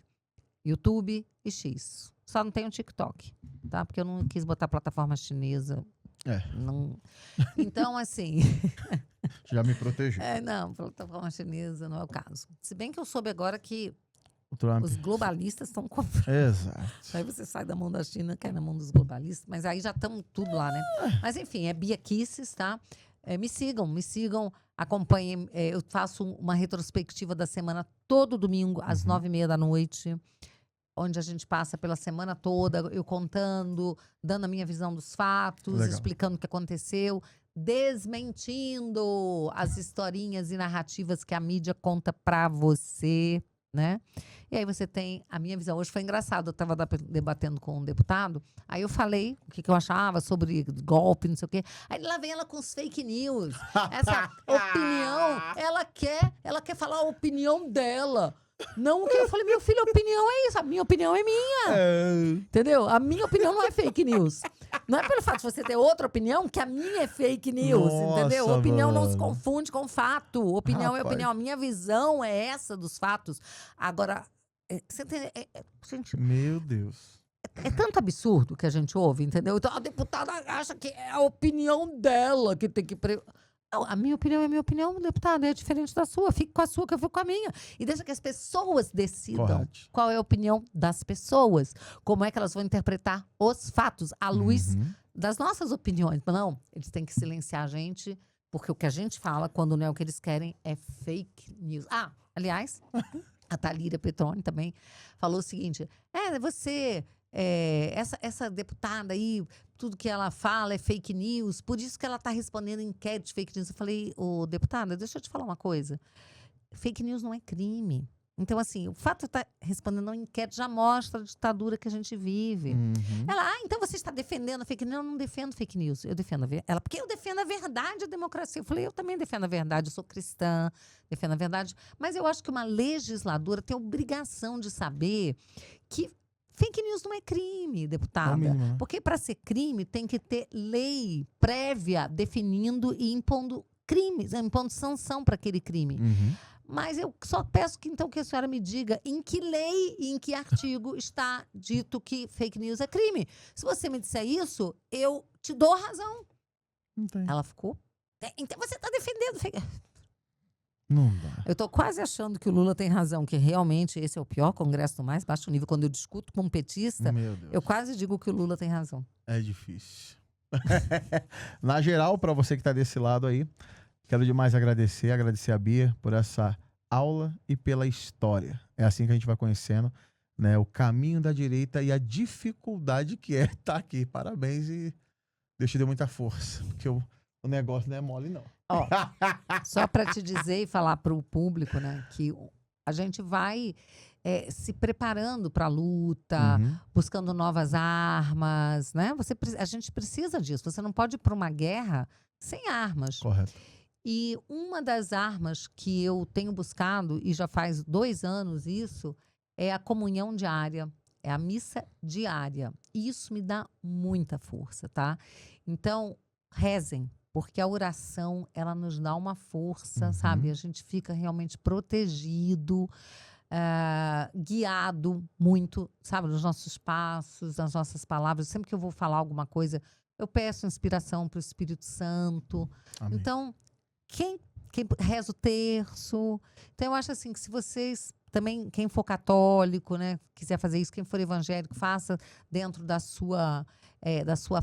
YouTube e X. Só não tenho TikTok, tá? Porque eu não quis botar plataforma chinesa. Não. Então, assim... Já me protegeu. Não, plataforma chinesa não é o caso. Se bem que eu soube agora que O Trump. os globalistas estão comprando. Exato. Aí você sai da mão da China, cai na mão dos globalistas, mas aí já estamos tudo lá, né? Mas enfim, é Bia Kisses, tá? Me sigam, acompanhem. Eu faço uma retrospectiva da semana todo domingo, às 9h30 da noite. onde a gente passa pela semana toda, eu contando, dando a minha visão dos fatos, Legal. explicando o que aconteceu, desmentindo as historinhas e narrativas que a mídia conta pra você, né? E aí você tem a minha visão. Hoje foi engraçado, eu estava debatendo com um deputado, aí eu falei o que eu achava sobre golpe, não sei o quê. Aí lá vem ela com os fake news. Essa opinião, ela quer falar a opinião dela. Não o que eu falei, meu filho, a opinião é isso, a minha opinião é minha. Entendeu? A minha opinião não é fake news. Não é pelo fato de você ter outra opinião que a minha é fake news, entendeu? Nossa, Opinião não se mano. confunde com fato. Opinião é Rapaz. opinião. A minha visão é essa dos fatos. Agora, você entende? Gente, Meu Deus. é tanto absurdo que a gente ouve, entendeu? Então a deputada acha que é a opinião dela que tem que... Não, a minha opinião é a minha opinião, deputada, é diferente da sua. Fique com a sua, que eu fico com a minha. E deixa que as pessoas decidam Correto. qual é a opinião das pessoas. Como é que elas vão interpretar os fatos à luz Uhum. das nossas opiniões. Mas não, eles têm que silenciar a gente, porque o que a gente fala, quando não é o que eles querem, é fake news. Ah, aliás, a Thalíria Petroni também falou o seguinte, essa deputada aí, tudo que ela fala é fake news, por isso que ela está respondendo enquete de fake news. Eu falei, ô deputada, deixa eu te falar uma coisa. Fake news não é crime. Então, assim, o fato de estar respondendo uma enquete já mostra a ditadura que a gente vive. Uhum. Ela, então você está defendendo fake news? Eu não defendo fake news. Eu defendo ela, porque eu defendo a verdade e a democracia. Eu falei, eu também defendo a verdade, eu sou cristã, defendo a verdade. Mas eu acho que uma legisladora tem a obrigação de saber que fake news não é crime, É o deputada. mínimo, né? Porque para ser crime tem que ter lei prévia definindo e impondo crimes, impondo sanção para aquele crime. Uhum. Mas eu só peço que então que a senhora me diga em que lei e em que artigo está dito que fake news é crime. Se você me disser isso, eu te dou razão. Não tem. Ela ficou. Então você está defendendo fake. Não dá. Eu tô quase achando que o Lula tem razão, que realmente esse é o pior congresso do mais baixo nível. Quando eu discuto com um petista, Meu Deus. eu quase digo que o Lula tem razão. É difícil. Na geral, para você que tá desse lado aí, quero demais agradecer a Bia por essa aula e pela história. É assim que a gente vai conhecendo, né, o caminho da direita e a dificuldade que é estar aqui. Parabéns e Deus te deu muita força, porque o negócio não é mole, não. Ó, só para te dizer e falar para o público, né, que a gente vai se preparando para a luta, Uhum. buscando novas armas, né? A gente precisa disso. Você não pode ir para uma guerra sem armas. Correto. E uma das armas que eu tenho buscado, e já faz 2 anos isso, é a comunhão diária, é a missa diária. E isso me dá muita força, tá? Então, rezem, porque a oração, ela nos dá uma força, sabe? A gente fica realmente protegido, guiado muito, sabe? Nos nossos passos, nas nossas palavras. Sempre que eu vou falar alguma coisa, eu peço inspiração para o Espírito Santo. Amém. Então, quem reza o terço. Então, eu acho assim que se vocês também, quem for católico, né, quiser fazer isso, quem for evangélico, faça dentro da sua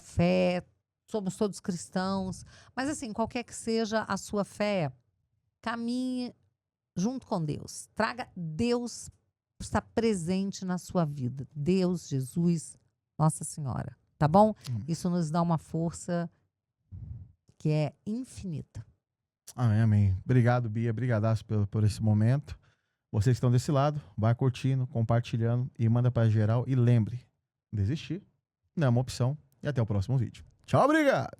fé. Somos todos cristãos. Mas, assim, qualquer que seja a sua fé, caminhe junto com Deus. Traga Deus para estar presente na sua vida. Deus, Jesus, Nossa Senhora. Tá bom? Isso nos dá uma força que é infinita. Amém, amém. Obrigado, Bia. Brigadaço por esse momento. Vocês que estão desse lado, vai curtindo, compartilhando e manda para geral. E lembre, desistir não é uma opção. E até o próximo vídeo. Tchau, obrigado!